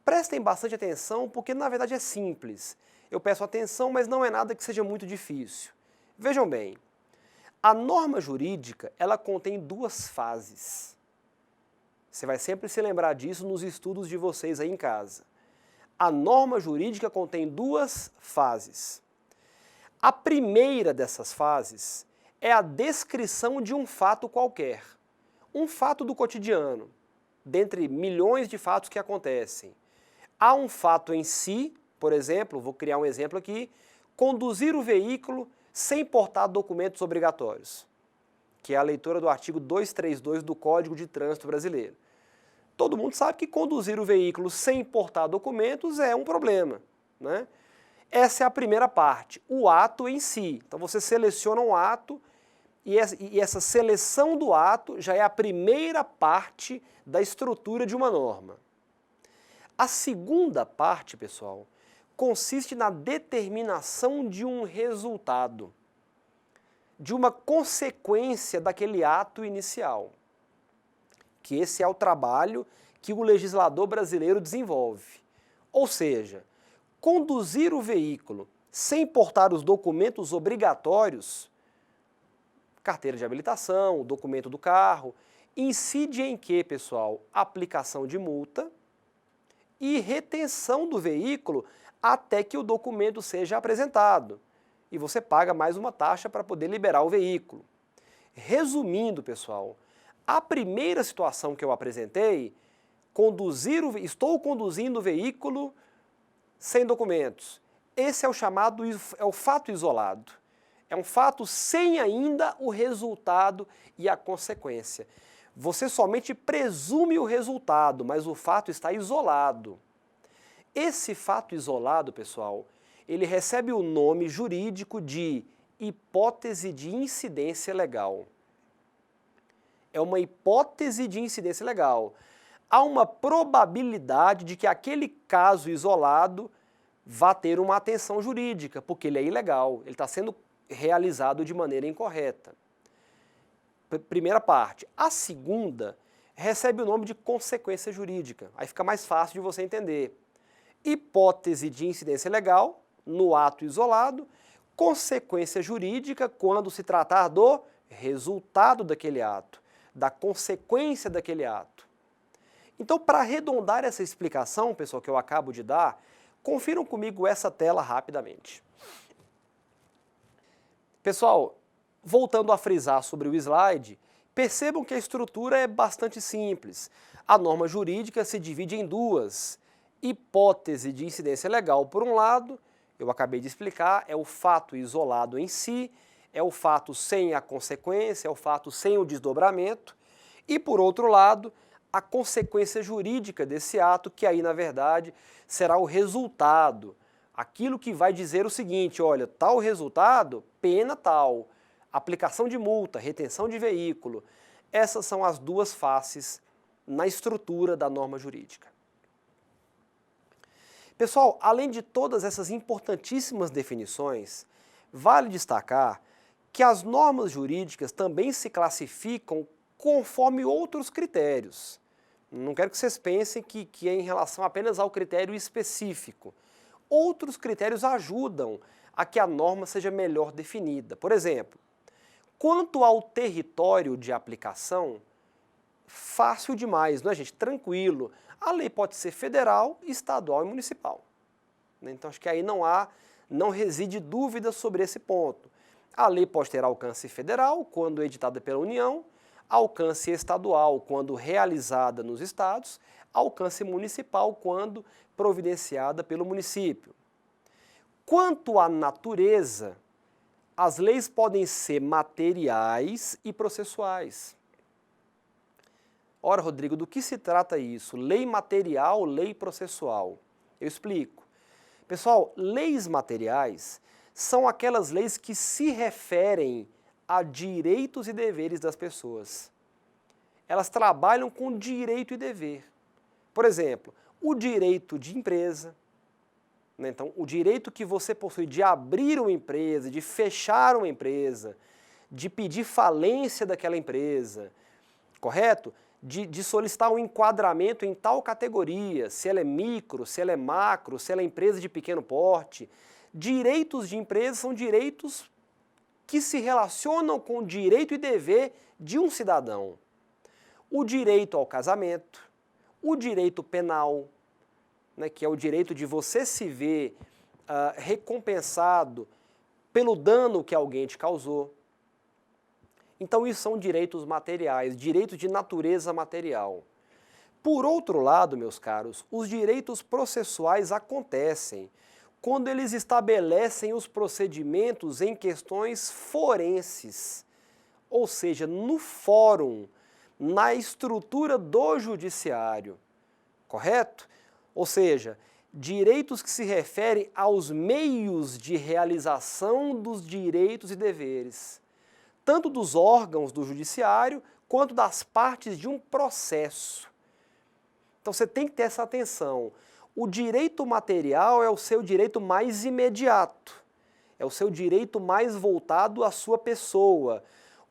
Prestem bastante atenção porque, na verdade, é simples. Eu peço atenção, mas não é nada que seja muito difícil. Vejam bem, a norma jurídica, ela contém duas fases. Você vai sempre se lembrar disso nos estudos de vocês aí em casa. A norma jurídica contém duas fases. A primeira dessas fases é a descrição de um fato qualquer. Um fato do cotidiano, dentre milhões de fatos que acontecem. Há um fato em si, por exemplo, vou criar um exemplo aqui, conduzir o veículo sem portar documentos obrigatórios, que é a leitura do artigo 232 do Código de Trânsito Brasileiro. Todo mundo sabe que conduzir o veículo sem portar documentos é um problema, né? Essa é a primeira parte, o ato em si. Então você seleciona um ato e essa seleção do ato já é a primeira parte da estrutura de uma norma. A segunda parte, pessoal, consiste na determinação de um resultado, de uma consequência daquele ato inicial. Que esse é o trabalho que o legislador brasileiro desenvolve. Ou seja, conduzir o veículo sem portar os documentos obrigatórios, carteira de habilitação, o documento do carro, incide em que, pessoal? Aplicação de multa e retenção do veículo até que o documento seja apresentado. E você paga mais uma taxa para poder liberar o veículo. Resumindo, pessoal, a primeira situação que eu apresentei, estou conduzindo o veículo sem documentos. Esse é o chamado, é o fato isolado. É um fato sem ainda o resultado e a consequência. Você somente presume o resultado, mas o fato está isolado. Esse fato isolado, pessoal, ele recebe o nome jurídico de hipótese de incidência legal. É uma hipótese de incidência legal. Há uma probabilidade de que aquele caso isolado vá ter uma atenção jurídica, porque ele é ilegal, ele está sendo realizado de maneira incorreta. Primeira parte. A segunda recebe o nome de consequência jurídica. Aí fica mais fácil de você entender. Hipótese de incidência legal, no ato isolado, consequência jurídica quando se tratar do resultado daquele ato, da consequência daquele ato. Então, para arredondar essa explicação, pessoal, que eu acabo de dar, confiram comigo essa tela rapidamente. Pessoal, voltando a frisar sobre o slide, percebam que a estrutura é bastante simples. A norma jurídica se divide em duas. Hipótese de incidência legal, por um lado, eu acabei de explicar, é o fato isolado em si, é o fato sem a consequência, é o fato sem o desdobramento, e por outro lado, a consequência jurídica desse ato, que aí, na verdade, será o resultado. Aquilo que vai dizer o seguinte, olha, tal resultado, pena tal, aplicação de multa, retenção de veículo. Essas são as duas faces na estrutura da norma jurídica. Pessoal, além de todas essas importantíssimas definições, vale destacar que as normas jurídicas também se classificam conforme outros critérios. Não quero que vocês pensem que é em relação apenas ao critério específico. Outros critérios ajudam a que a norma seja melhor definida. Por exemplo, quanto ao território de aplicação, fácil demais, não é, gente? Tranquilo. A lei pode ser federal, estadual e municipal. Então, acho que aí não reside dúvida sobre esse ponto. A lei pode ter alcance federal, quando editada pela União. alcance estadual quando realizada nos estados, alcance municipal quando providenciada pelo município. Quanto à natureza, as leis podem ser materiais e processuais. Ora, Rodrigo, do que se trata isso? Lei material, lei processual. Eu explico. Pessoal, leis materiais são aquelas leis que se referem a direitos e deveres das pessoas. Elas trabalham com direito e dever. Por exemplo, o direito de empresa, né? Então, o direito que você possui de abrir uma empresa, de fechar uma empresa, de pedir falência daquela empresa, correto? De solicitar um enquadramento em tal categoria, se ela é micro, se ela é macro, se ela é empresa de pequeno porte. Direitos de empresa são direitos que se relacionam com o direito e dever de um cidadão. O direito ao casamento, o direito penal, né, que é o direito de você se ver recompensado pelo dano que alguém te causou. Então isso são direitos materiais, direitos de natureza material. Por outro lado, meus caros, os direitos processuais acontecem quando eles estabelecem os procedimentos em questões forenses, ou seja, no fórum, na estrutura do judiciário, correto? Ou seja, direitos que se referem aos meios de realização dos direitos e deveres, tanto dos órgãos do judiciário quanto das partes de um processo. Então você tem que ter essa atenção. O direito material é o seu direito mais imediato, é o seu direito mais voltado à sua pessoa.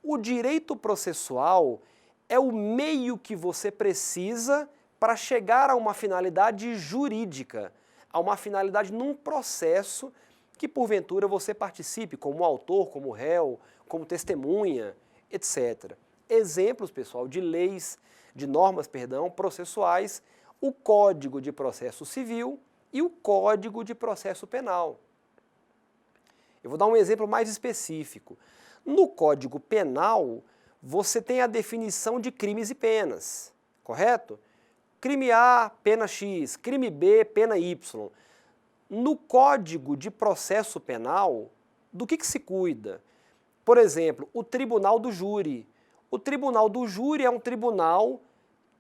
O direito processual é o meio que você precisa para chegar a uma finalidade jurídica, a uma finalidade num processo que porventura você participe como autor, como réu, como testemunha, etc. Exemplos, pessoal, de leis, de normas, processuais, o Código de Processo Civil e o Código de Processo Penal. Eu vou dar um exemplo mais específico. No Código Penal, você tem a definição de crimes e penas, correto? Crime A, pena X, crime B, pena Y. No Código de Processo Penal, do que se cuida? Por exemplo, o Tribunal do Júri. O Tribunal do Júri é um tribunal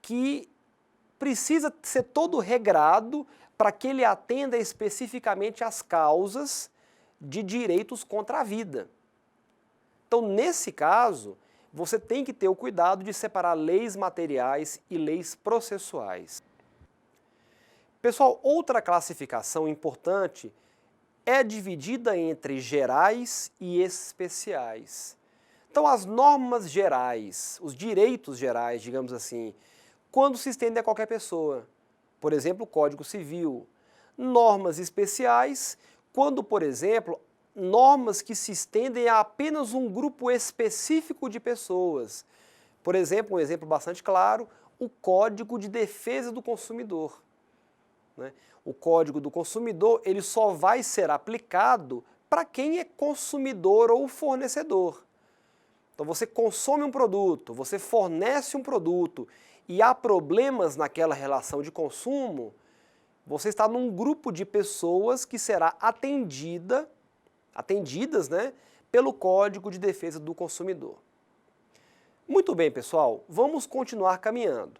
que precisa ser todo regrado para que ele atenda especificamente às causas de direitos contra a vida. Então, nesse caso, você tem que ter o cuidado de separar leis materiais e leis processuais. Pessoal, outra classificação importante é dividida entre gerais e especiais. Então, as normas gerais, os direitos gerais, digamos assim, quando se estendem a qualquer pessoa, por exemplo, o Código Civil. Normas especiais, quando, por exemplo, normas que se estendem a apenas um grupo específico de pessoas. Por exemplo, um exemplo bastante claro, o Código de Defesa do Consumidor, né? O Código do Consumidor, ele só vai ser aplicado para quem é consumidor ou fornecedor. Então você consome um produto, você fornece um produto e há problemas naquela relação de consumo, você está num grupo de pessoas que será atendidas, né, pelo Código de Defesa do Consumidor. Muito bem, pessoal, vamos continuar caminhando.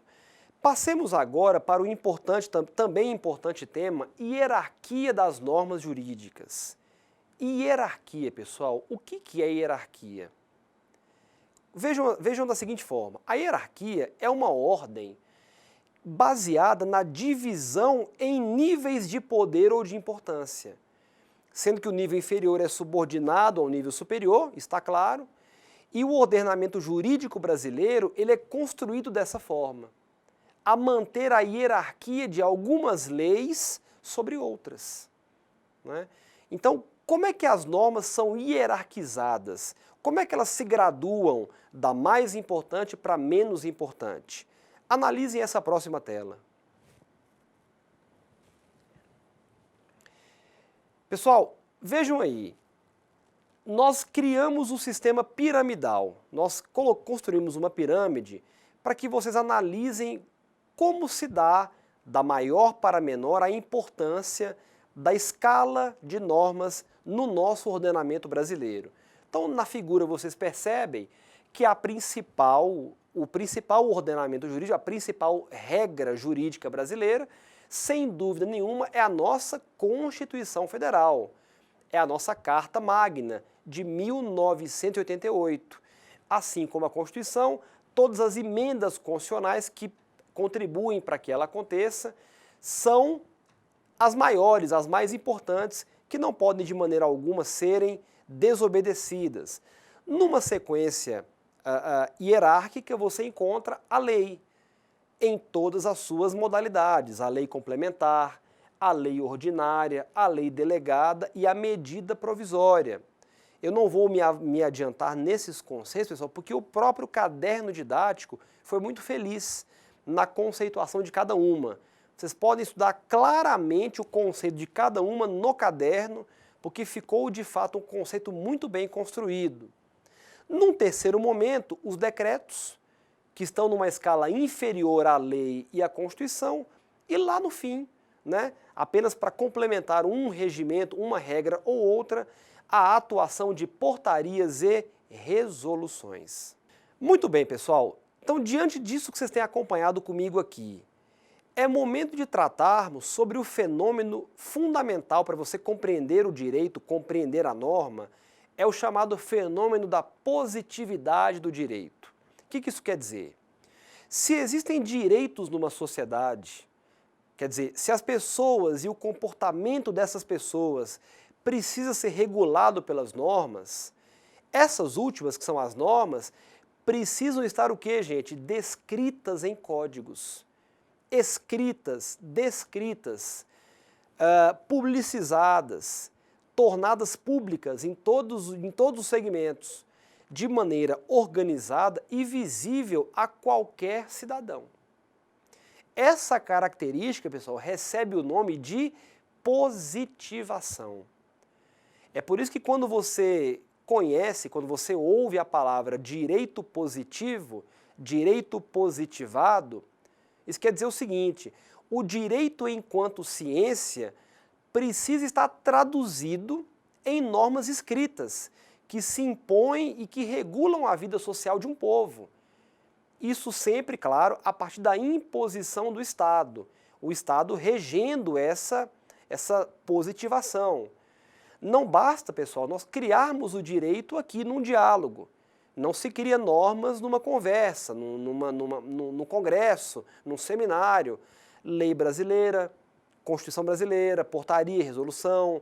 Passemos agora para o importante, também importante tema, hierarquia das normas jurídicas. Hierarquia, pessoal, o que é hierarquia? Vejam da seguinte forma, a hierarquia é uma ordem baseada na divisão em níveis de poder ou de importância, sendo que o nível inferior é subordinado ao nível superior, está claro, e o ordenamento jurídico brasileiro ele é construído dessa forma, a manter a hierarquia de algumas leis sobre outras, né? Então, como é que as normas são hierarquizadas? Como é que elas se graduam da mais importante para menos importante? Analisem essa próxima tela. Pessoal, vejam aí. nós criamos o sistema piramidal. Nós construímos uma pirâmide para que vocês analisem como se dá, da maior para a menor, a importância da escala de normas no nosso ordenamento brasileiro. Então, na figura vocês percebem que o principal ordenamento jurídico, a principal regra jurídica brasileira, sem dúvida nenhuma, é a nossa Constituição Federal. É a nossa Carta Magna, de 1988. Assim como a Constituição, todas as emendas constitucionais que contribuem para que ela aconteça são as maiores, as mais importantes, que não podem de maneira alguma serem desobedecidas. Numa sequência hierárquica, você encontra a lei em todas as suas modalidades, a lei complementar, a lei ordinária, a lei delegada e a medida provisória. Eu não vou me adiantar nesses conceitos, pessoal, porque o próprio caderno didático foi muito feliz na conceituação de cada uma. Vocês podem estudar claramente o conceito de cada uma no caderno, porque ficou de fato um conceito muito bem construído. Num terceiro momento, os decretos, que estão numa escala inferior à lei e à Constituição, e lá no fim, apenas para complementar um regimento, uma regra ou outra, a atuação de portarias e resoluções. Muito bem, pessoal. Então, diante disso que vocês têm acompanhado comigo aqui, é momento de tratarmos sobre o fenômeno fundamental para você compreender o direito, compreender a norma, é o chamado fenômeno da positividade do direito. O que isso quer dizer? Se existem direitos numa sociedade, quer dizer, se as pessoas e o comportamento dessas pessoas precisa ser regulado pelas normas, essas últimas, que são as normas, precisam estar o quê, gente? Descritas em códigos. Escritas, descritas, publicizadas, tornadas públicas em todos os segmentos, de maneira organizada e visível a qualquer cidadão. Essa característica, pessoal, recebe o nome de positivação. É por isso que quando você conhece, quando você ouve a palavra direito positivo, direito positivado, isso quer dizer o seguinte: o direito enquanto ciência precisa estar traduzido em normas escritas, que se impõem e que regulam a vida social de um povo. Isso sempre, claro, a partir da imposição do Estado, o Estado regendo essa positivação. Não basta, pessoal, nós criarmos o direito aqui num diálogo. Não se cria normas numa conversa, num congresso, num seminário. Lei brasileira, Constituição brasileira, portaria, resolução,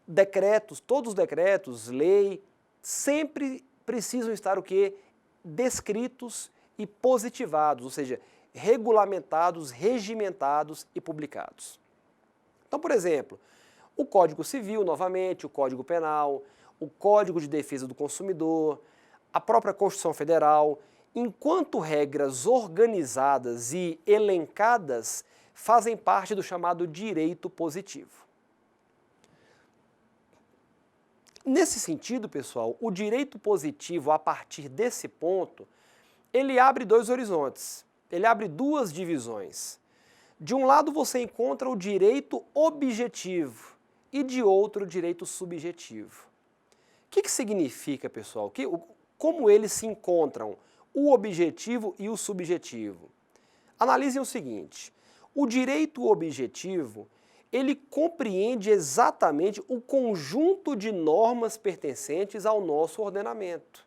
decretos, todos os decretos, lei, sempre precisam estar o quê? Descritos e positivados, ou seja, regulamentados, regimentados e publicados. Então, por exemplo, o Código Civil, novamente, o Código Penal, o Código de Defesa do Consumidor, a própria Constituição Federal, enquanto regras organizadas e elencadas, fazem parte do chamado direito positivo. Nesse sentido, pessoal, o direito positivo, a partir desse ponto, ele abre dois horizontes, ele abre duas divisões. De um lado você encontra o direito objetivo e de outro o direito subjetivo. O que significa, pessoal? Como eles se encontram, o objetivo e o subjetivo? Analisem o seguinte: o direito objetivo, ele compreende exatamente o conjunto de normas pertencentes ao nosso ordenamento.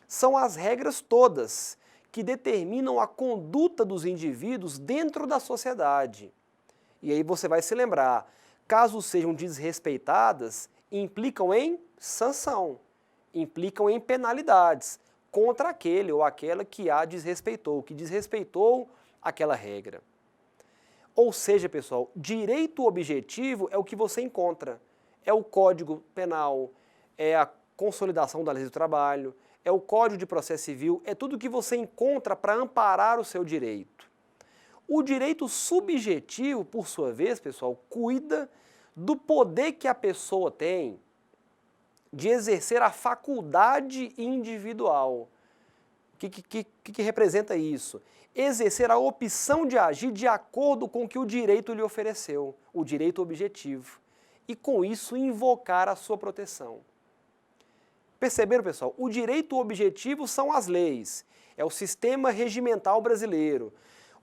São as regras todas que determinam a conduta dos indivíduos dentro da sociedade. E aí você vai se lembrar, caso sejam desrespeitadas, implicam em sanção, implicam em penalidades contra aquele ou aquela que a desrespeitou, que desrespeitou aquela regra. Ou seja, pessoal, direito objetivo é o que você encontra. É o Código Penal, é a consolidação da lei do trabalho, é o Código de Processo Civil, é tudo que você encontra para amparar o seu direito. O direito subjetivo, por sua vez, pessoal, cuida do poder que a pessoa tem de exercer a faculdade individual. O que representa isso? Exercer a opção de agir de acordo com o que o direito lhe ofereceu, o direito objetivo, e com isso invocar a sua proteção. Perceberam, pessoal? O direito objetivo são as leis, é o sistema regimental brasileiro.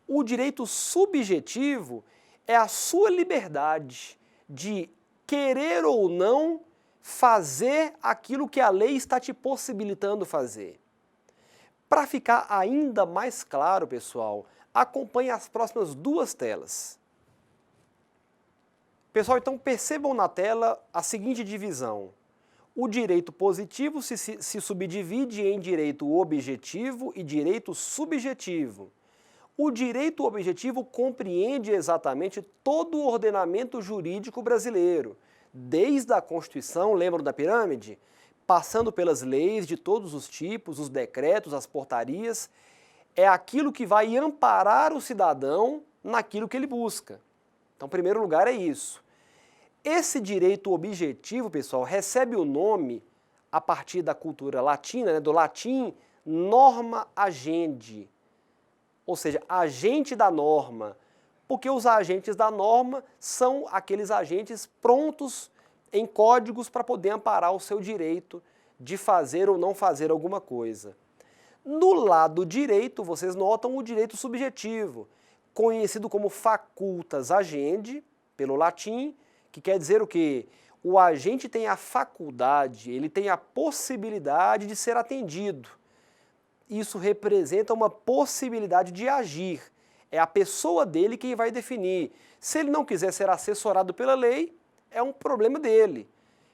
O direito subjetivo é a sua liberdade de querer ou não fazer aquilo que a lei está te possibilitando fazer. Para ficar ainda mais claro, pessoal, acompanhe as próximas duas telas. Pessoal, então percebam na tela a seguinte divisão. O direito positivo se subdivide em direito objetivo e direito subjetivo. O direito objetivo compreende exatamente todo o ordenamento jurídico brasileiro, desde a Constituição, lembram da pirâmide? Passando pelas leis de todos os tipos, os decretos, as portarias, é aquilo que vai amparar o cidadão naquilo que ele busca. Então, em primeiro lugar, é isso. Esse direito objetivo, pessoal, recebe o nome, a partir da cultura latina, do latim, norma agendi, ou seja, agente da norma, porque os agentes da norma são aqueles agentes prontos em códigos para poder amparar o seu direito de fazer ou não fazer alguma coisa. No lado direito, vocês notam o direito subjetivo, conhecido como facultas agendi, pelo latim, que quer dizer o quê? O agente tem a faculdade, ele tem a possibilidade de ser atendido. Isso representa uma possibilidade de agir. É a pessoa dele quem vai definir. Se ele não quiser ser assessorado pela lei, é um problema dele.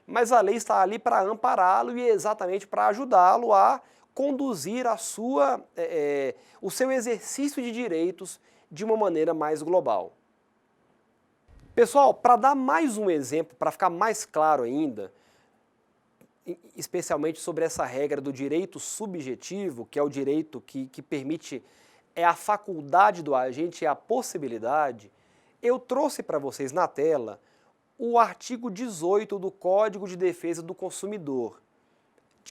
Mas a lei está ali para ampará-lo e exatamente para ajudá-lo a conduzir o seu exercício de direitos de uma maneira mais global. Pessoal, para dar mais um exemplo, para ficar mais claro ainda, especialmente sobre essa regra do direito subjetivo, que é o direito que permite, é a faculdade do agente, é a possibilidade, eu trouxe para vocês na tela o artigo 18 do Código de Defesa do Consumidor,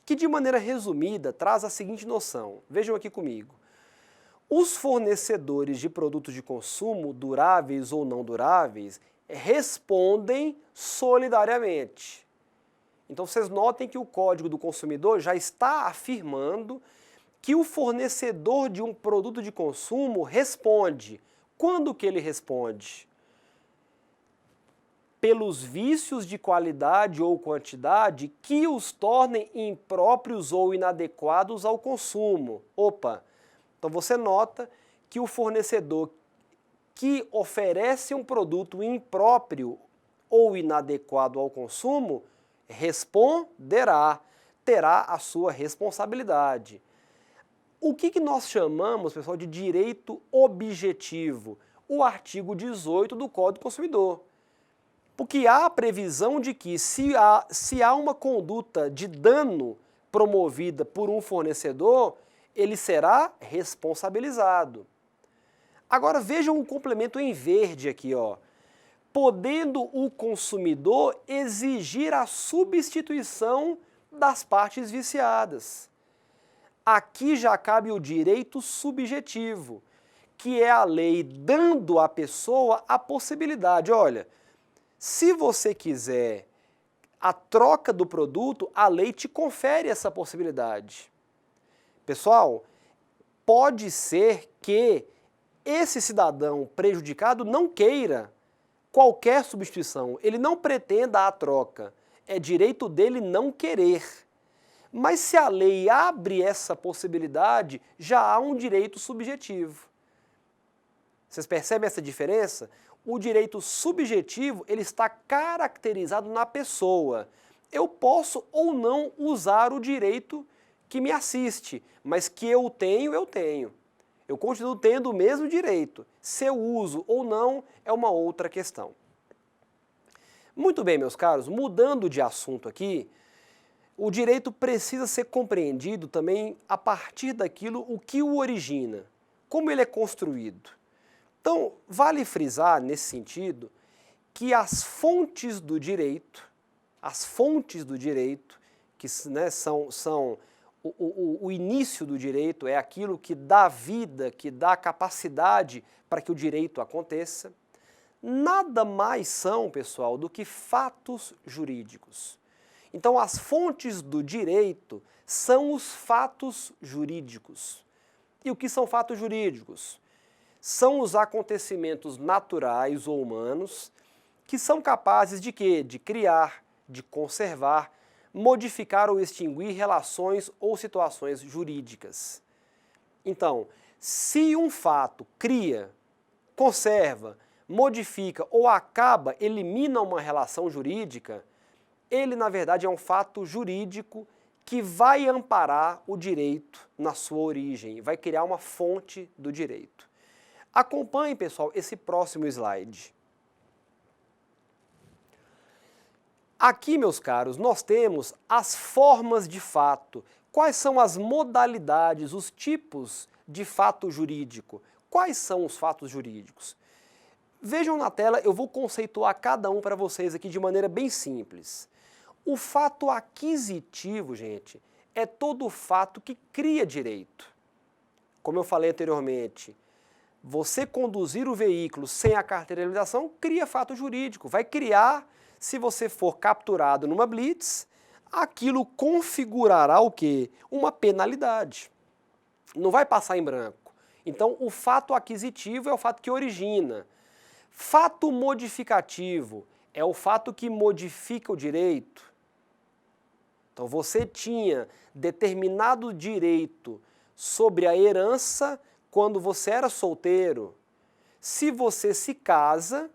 que de maneira resumida traz a seguinte noção. Vejam aqui comigo. Os fornecedores de produtos de consumo, duráveis ou não duráveis, respondem solidariamente. Então vocês notem que o Código do Consumidor já está afirmando que o fornecedor de um produto de consumo responde. Quando que ele responde? Pelos vícios de qualidade ou quantidade que os tornem impróprios ou inadequados ao consumo. Opa! Então você nota que o fornecedor que oferece um produto impróprio ou inadequado ao consumo responderá, terá a sua responsabilidade. O que nós chamamos, pessoal, de direito objetivo? O artigo 18 do Código do Consumidor. Porque há a previsão de que se há uma conduta de dano promovida por um fornecedor, ele será responsabilizado. Agora vejam um complemento em verde aqui, ó. Podendo o consumidor exigir a substituição das partes viciadas. Aqui já cabe o direito subjetivo, que é a lei dando à pessoa a possibilidade, olha, se você quiser a troca do produto, a lei te confere essa possibilidade. Pessoal, pode ser que esse cidadão prejudicado não queira qualquer substituição, ele não pretenda a troca, é direito dele não querer. Mas se a lei abre essa possibilidade, já há um direito subjetivo. Vocês percebem essa diferença? O direito subjetivo, ele está caracterizado na pessoa. Eu posso ou não usar o direito que me assiste, mas que eu tenho, eu tenho. Eu continuo tendo o mesmo direito. Se eu uso ou não é uma outra questão. Muito bem, meus caros, mudando de assunto aqui, o direito precisa ser compreendido também a partir daquilo o que o origina, como ele é construído. Então, vale frisar nesse sentido que as fontes do direito que né, são o início do direito, é aquilo que dá vida, que dá capacidade para que o direito aconteça, nada mais são, pessoal, do que fatos jurídicos. Então, as fontes do direito são os fatos jurídicos. E o que são fatos jurídicos? São os acontecimentos naturais ou humanos que são capazes de quê? De criar, de conservar, modificar ou extinguir relações ou situações jurídicas. Então, se um fato cria, conserva, modifica ou acaba, elimina uma relação jurídica, ele, na verdade, é um fato jurídico que vai amparar o direito na sua origem, vai criar uma fonte do direito. Acompanhe, pessoal, esse próximo slide. Aqui, meus caros, nós temos as formas de fato. Quais são as modalidades, os tipos de fato jurídico? Quais são os fatos jurídicos? Vejam na tela, eu vou conceituar cada um para vocês aqui de maneira bem simples. O fato aquisitivo, gente, é todo fato que cria direito. Como eu falei anteriormente, você conduzir o veículo sem a carteira de habilitação cria fato jurídico, vai criar. Se você for capturado numa blitz, aquilo configurará o quê? Uma penalidade. Não vai passar em branco. Então, o fato aquisitivo é o fato que origina. Fato modificativo é o fato que modifica o direito. Então, você tinha determinado direito sobre a herança quando você era solteiro. Se você se casa,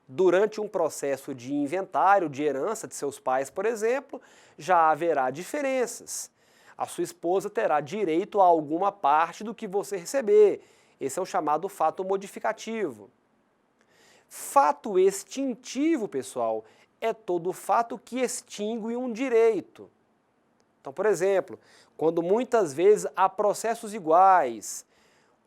durante um processo de inventário, de herança de seus pais, por exemplo, já haverá diferenças. A sua esposa terá direito a alguma parte do que você receber. Esse é o chamado fato modificativo. Fato extintivo, pessoal, é todo fato que extingue um direito. Então, por exemplo, quando muitas vezes há processos iguais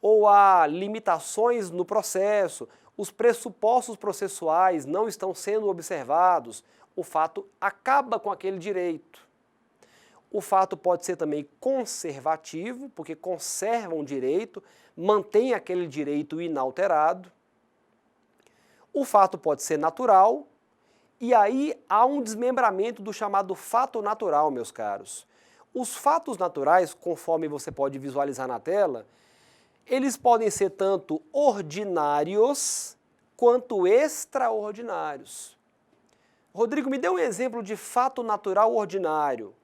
ou há limitações no processo, os pressupostos processuais não estão sendo observados, o fato acaba com aquele direito. O fato pode ser também conservativo, porque conserva um direito, mantém aquele direito inalterado. O fato pode ser natural, e aí há um desmembramento do chamado fato natural, meus caros. Os fatos naturais, conforme você pode visualizar na tela, eles podem ser tanto ordinários quanto extraordinários. Rodrigo, me dê um exemplo de fato natural ordinário.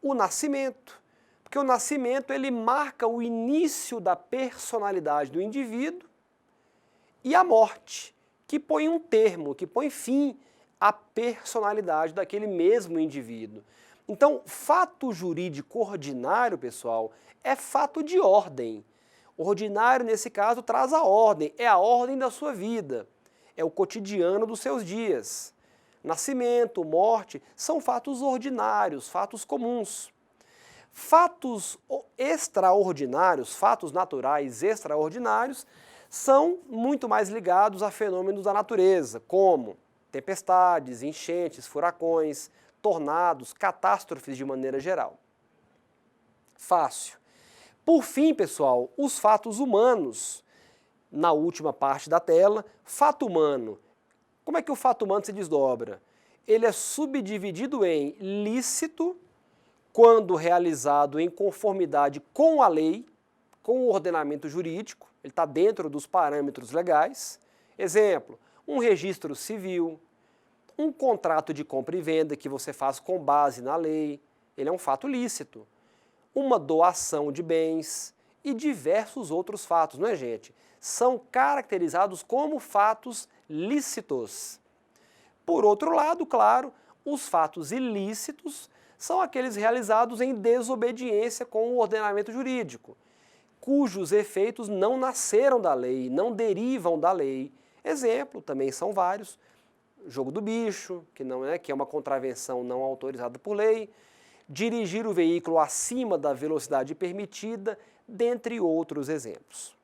O nascimento. Porque o nascimento ele marca o início da personalidade do indivíduo, e a morte, que põe um termo, que põe fim à personalidade daquele mesmo indivíduo. Então, fato jurídico ordinário, pessoal, é fato de ordem. Ordinário, nesse caso, traz a ordem, é a ordem da sua vida, é o cotidiano dos seus dias. Nascimento, morte, são fatos ordinários, fatos comuns. Fatos extraordinários, fatos naturais extraordinários, são muito mais ligados a fenômenos da natureza, como tempestades, enchentes, furacões, tornados, catástrofes de maneira geral. Fácil. Por fim, pessoal, os fatos humanos, na última parte da tela, fato humano. Como é que o fato humano se desdobra? Ele é subdividido em lícito, quando realizado em conformidade com a lei, com o ordenamento jurídico, ele está dentro dos parâmetros legais. Exemplo, um registro civil, um contrato de compra e venda que você faz com base na lei, ele é um fato lícito. Uma doação de bens e diversos outros fatos, não é, gente? São caracterizados como fatos lícitos. Por outro lado, claro, os fatos ilícitos são aqueles realizados em desobediência com o ordenamento jurídico, cujos efeitos não nasceram da lei, não derivam da lei. Exemplo, também são vários, jogo do bicho, que é uma contravenção não autorizada por lei, dirigir o veículo acima da velocidade permitida, dentre outros exemplos.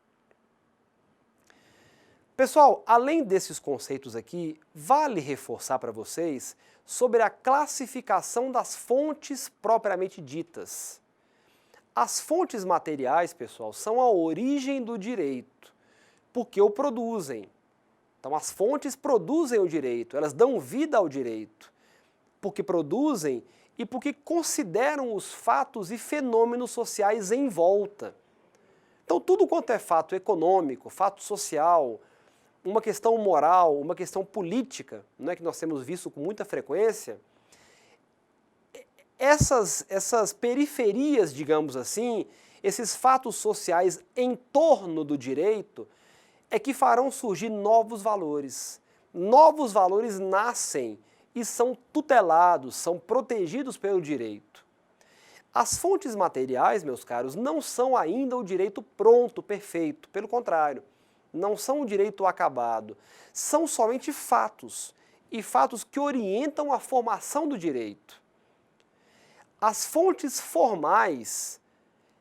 Pessoal, além desses conceitos aqui, vale reforçar para vocês sobre a classificação das fontes propriamente ditas. As fontes materiais, pessoal, são a origem do direito, porque o produzem. Então, as fontes produzem o direito, elas dão vida ao direito, porque produzem e porque consideram os fatos e fenômenos sociais em volta. Então, tudo quanto é fato econômico, fato social, uma questão moral, uma questão política, não é que nós temos visto com muita frequência, essas periferias, digamos assim, esses fatos sociais em torno do direito, é que farão surgir novos valores. Novos valores nascem e são tutelados, são protegidos pelo direito. As fontes materiais, meus caros, não são ainda o direito pronto, perfeito, pelo contrário, não são o direito acabado, são somente fatos, e fatos que orientam a formação do direito. As fontes formais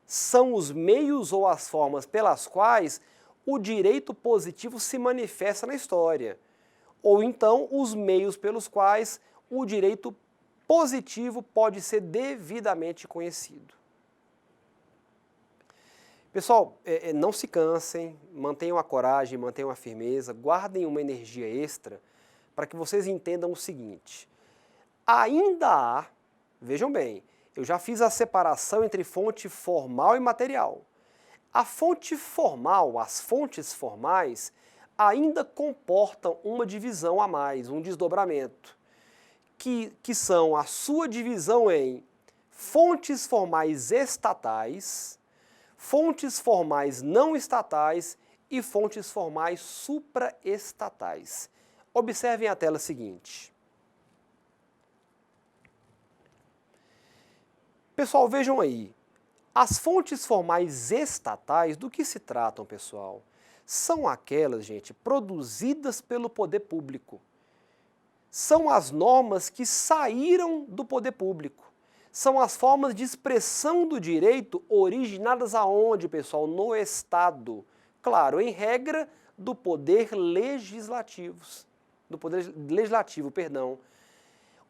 são os meios ou as formas pelas quais o direito positivo se manifesta na história, ou então os meios pelos quais o direito positivo pode ser devidamente conhecido. Pessoal, não se cansem, mantenham a coragem, mantenham a firmeza, guardem uma energia extra para que vocês entendam o seguinte: ainda há, vejam bem, eu já fiz a separação entre fonte formal e material. A fonte formal, as fontes formais, ainda comportam uma divisão a mais, um desdobramento, que são a sua divisão em fontes formais estatais, fontes formais não estatais e fontes formais supraestatais. Observem a tela seguinte. Pessoal, vejam aí. As fontes formais estatais, do que se tratam, pessoal? São aquelas, gente, produzidas pelo poder público. São as normas que saíram do poder público. São as formas de expressão do direito originadas aonde, pessoal? No Estado. Claro, em regra, do poder legislativo.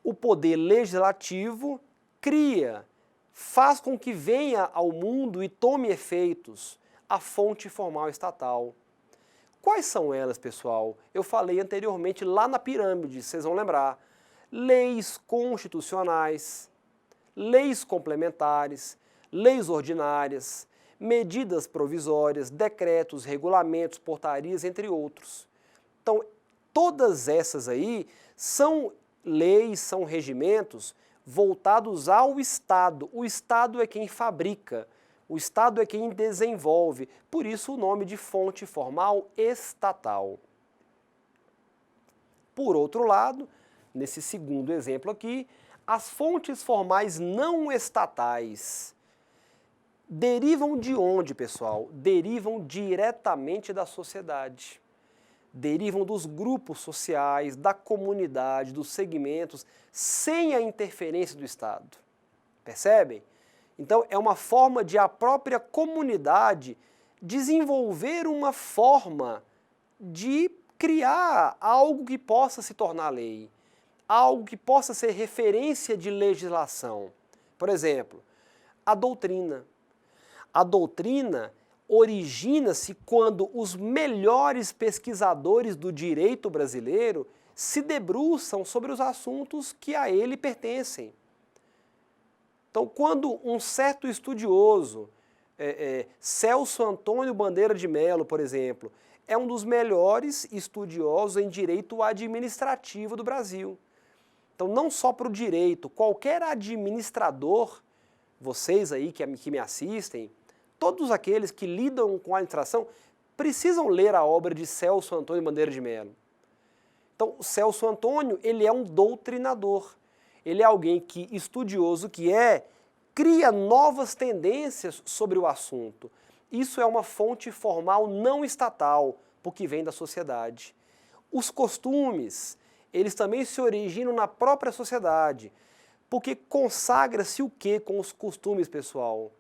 O poder legislativo cria, faz com que venha ao mundo e tome efeitos a fonte formal estatal. Quais são elas, pessoal? Eu falei anteriormente lá na pirâmide, vocês vão lembrar. Leis constitucionais, leis complementares, leis ordinárias, medidas provisórias, decretos, regulamentos, portarias, entre outros. Então, todas essas aí são leis, são regimentos voltados ao Estado. O Estado é quem fabrica, o Estado é quem desenvolve, por isso o nome de fonte formal estatal. Por outro lado, nesse segundo exemplo aqui, as fontes formais não estatais derivam de onde, pessoal? Derivam diretamente da sociedade. Derivam dos grupos sociais, da comunidade, dos segmentos, sem a interferência do Estado. Percebem? Então, é uma forma de a própria comunidade desenvolver uma forma de criar algo que possa se tornar lei, algo que possa ser referência de legislação. Por exemplo, a doutrina. A doutrina origina-se quando os melhores pesquisadores do direito brasileiro se debruçam sobre os assuntos que a ele pertencem. Então, quando um certo estudioso, Celso Antônio Bandeira de Melo, por exemplo, é um dos melhores estudiosos em direito administrativo do Brasil. Então, não só para o direito, qualquer administrador, vocês aí que me assistem, todos aqueles que lidam com a administração precisam ler a obra de Celso Antônio Bandeira de Melo. Então, Celso Antônio, ele é um doutrinador. Ele é alguém que, estudioso que cria novas tendências sobre o assunto. Isso é uma fonte formal não estatal, porque vem da sociedade. Os costumes, eles também se originam na própria sociedade, porque consagra-se o que com os costumes, pessoal?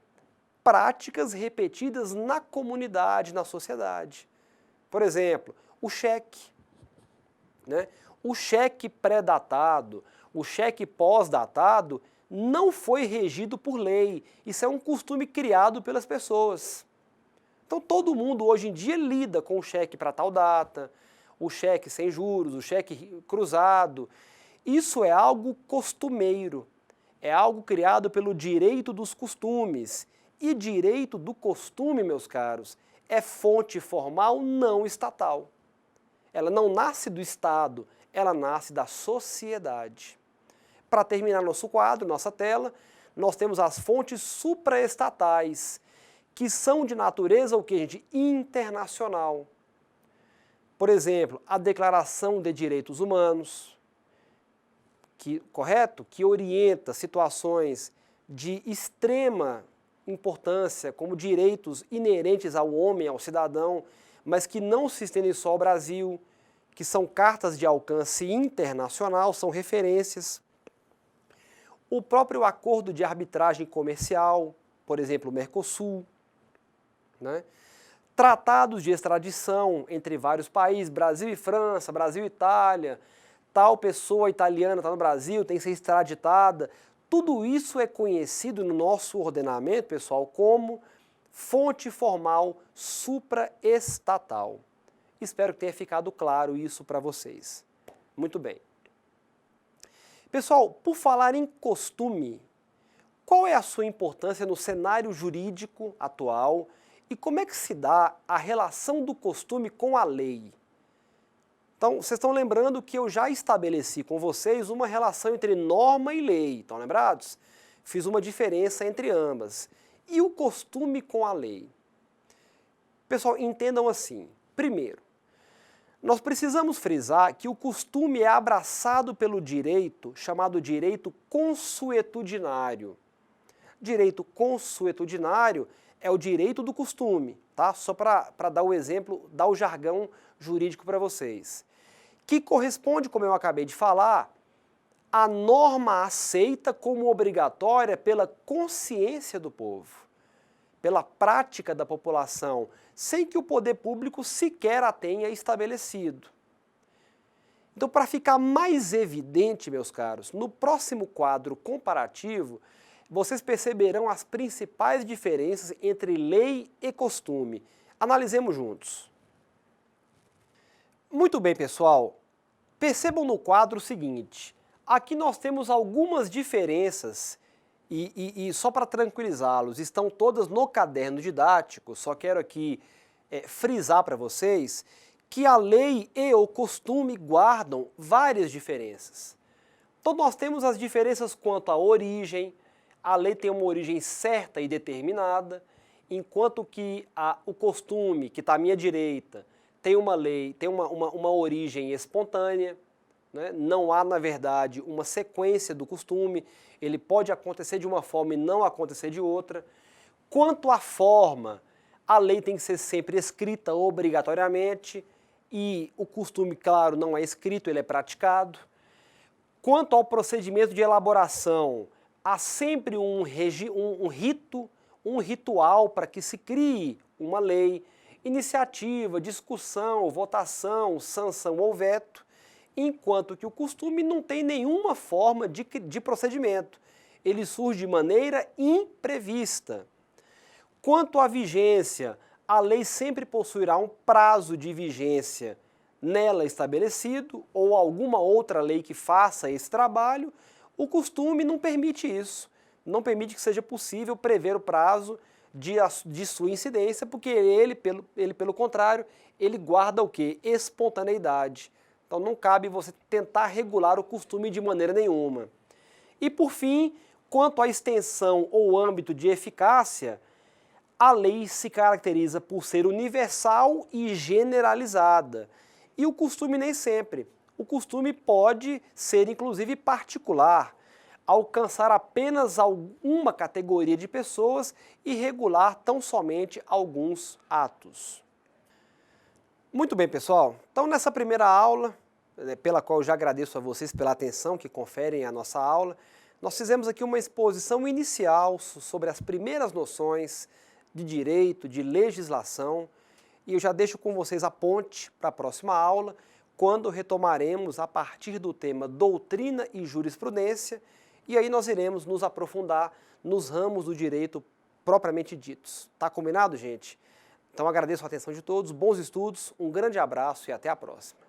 Práticas repetidas na comunidade, na sociedade. Por exemplo, o cheque, né? O cheque pré-datado, o cheque pós-datado não foi regido por lei. Isso é um costume criado pelas pessoas. Então todo mundo hoje em dia lida com o cheque para tal data, o cheque sem juros, o cheque cruzado. Isso é algo costumeiro, é algo criado pelo direito dos costumes. E direito do costume, meus caros, é fonte formal não estatal. Ela não nasce do Estado, ela nasce da sociedade. Para terminar nosso quadro, nossa tela, nós temos as fontes supraestatais, que são de natureza, o que, gente? Internacional. Por exemplo, a Declaração de Direitos Humanos, correto? Que orienta situações de extrema importância, como direitos inerentes ao homem, ao cidadão, mas que não se estendem só ao Brasil, que são cartas de alcance internacional, são referências. O próprio acordo de arbitragem comercial, por exemplo, o Mercosul, né? Tratados de extradição entre vários países, Brasil e França, Brasil e Itália, tal pessoa italiana está no Brasil, tem que ser extraditada. Tudo isso é conhecido no nosso ordenamento, pessoal, como fonte formal supraestatal. Espero que tenha ficado claro isso para vocês. Muito bem. Pessoal, por falar em costume, qual é a sua importância no cenário jurídico atual e como é que se dá a relação do costume com a lei? Então, vocês estão lembrando que eu já estabeleci com vocês uma relação entre norma e lei, estão lembrados? Fiz uma diferença entre ambas. E o costume com a lei? Pessoal, entendam assim. Primeiro, nós precisamos frisar que o costume é abraçado pelo direito chamado direito consuetudinário. Direito consuetudinário é o direito do costume, tá? Só para dar o exemplo, dar o jargão jurídico para vocês. Que corresponde, como eu acabei de falar, à norma aceita como obrigatória pela consciência do povo, pela prática da população, sem que o poder público sequer a tenha estabelecido. Então, para ficar mais evidente, meus caros, no próximo quadro comparativo, vocês perceberão as principais diferenças entre lei e costume. Analisemos juntos. Muito bem, pessoal. Percebam no quadro o seguinte. Aqui nós temos algumas diferenças e só para tranquilizá-los, estão todas no caderno didático, só quero aqui frisar para vocês que a lei e o costume guardam várias diferenças. Então nós temos as diferenças quanto à origem, a lei tem uma origem certa e determinada, enquanto que o costume, que está à minha direita, tem uma lei, tem uma origem espontânea, né? Não há, na verdade, uma sequência do costume, ele pode acontecer de uma forma e não acontecer de outra. Quanto à forma, a lei tem que ser sempre escrita obrigatoriamente e o costume, claro, não é escrito, ele é praticado. Quanto ao procedimento de elaboração, há sempre um ritual para que se crie uma lei, iniciativa, discussão, votação, sanção ou veto, enquanto que o costume não tem nenhuma forma de procedimento. Ele surge de maneira imprevista. Quanto à vigência, a lei sempre possuirá um prazo de vigência nela estabelecido ou alguma outra lei que faça esse trabalho. O costume não permite isso, não permite que seja possível prever o prazo de sua incidência, porque ele, pelo contrário, ele guarda o quê? Espontaneidade. Então não cabe você tentar regular o costume de maneira nenhuma. E por fim, quanto à extensão ou âmbito de eficácia, a lei se caracteriza por ser universal e generalizada. E o costume nem sempre. O costume pode ser, inclusive, particular, alcançar apenas alguma categoria de pessoas e regular tão somente alguns atos. Muito bem, pessoal. Então, nessa primeira aula, pela qual eu já agradeço a vocês pela atenção que conferem à nossa aula, nós fizemos aqui uma exposição inicial sobre as primeiras noções de direito, de legislação, E eu já deixo com vocês a ponte para a próxima aula, quando retomaremos a partir do tema doutrina e jurisprudência, e aí nós iremos nos aprofundar nos ramos do direito propriamente ditos. Tá combinado, gente? Então agradeço a atenção de todos, bons estudos, um grande abraço e até a próxima.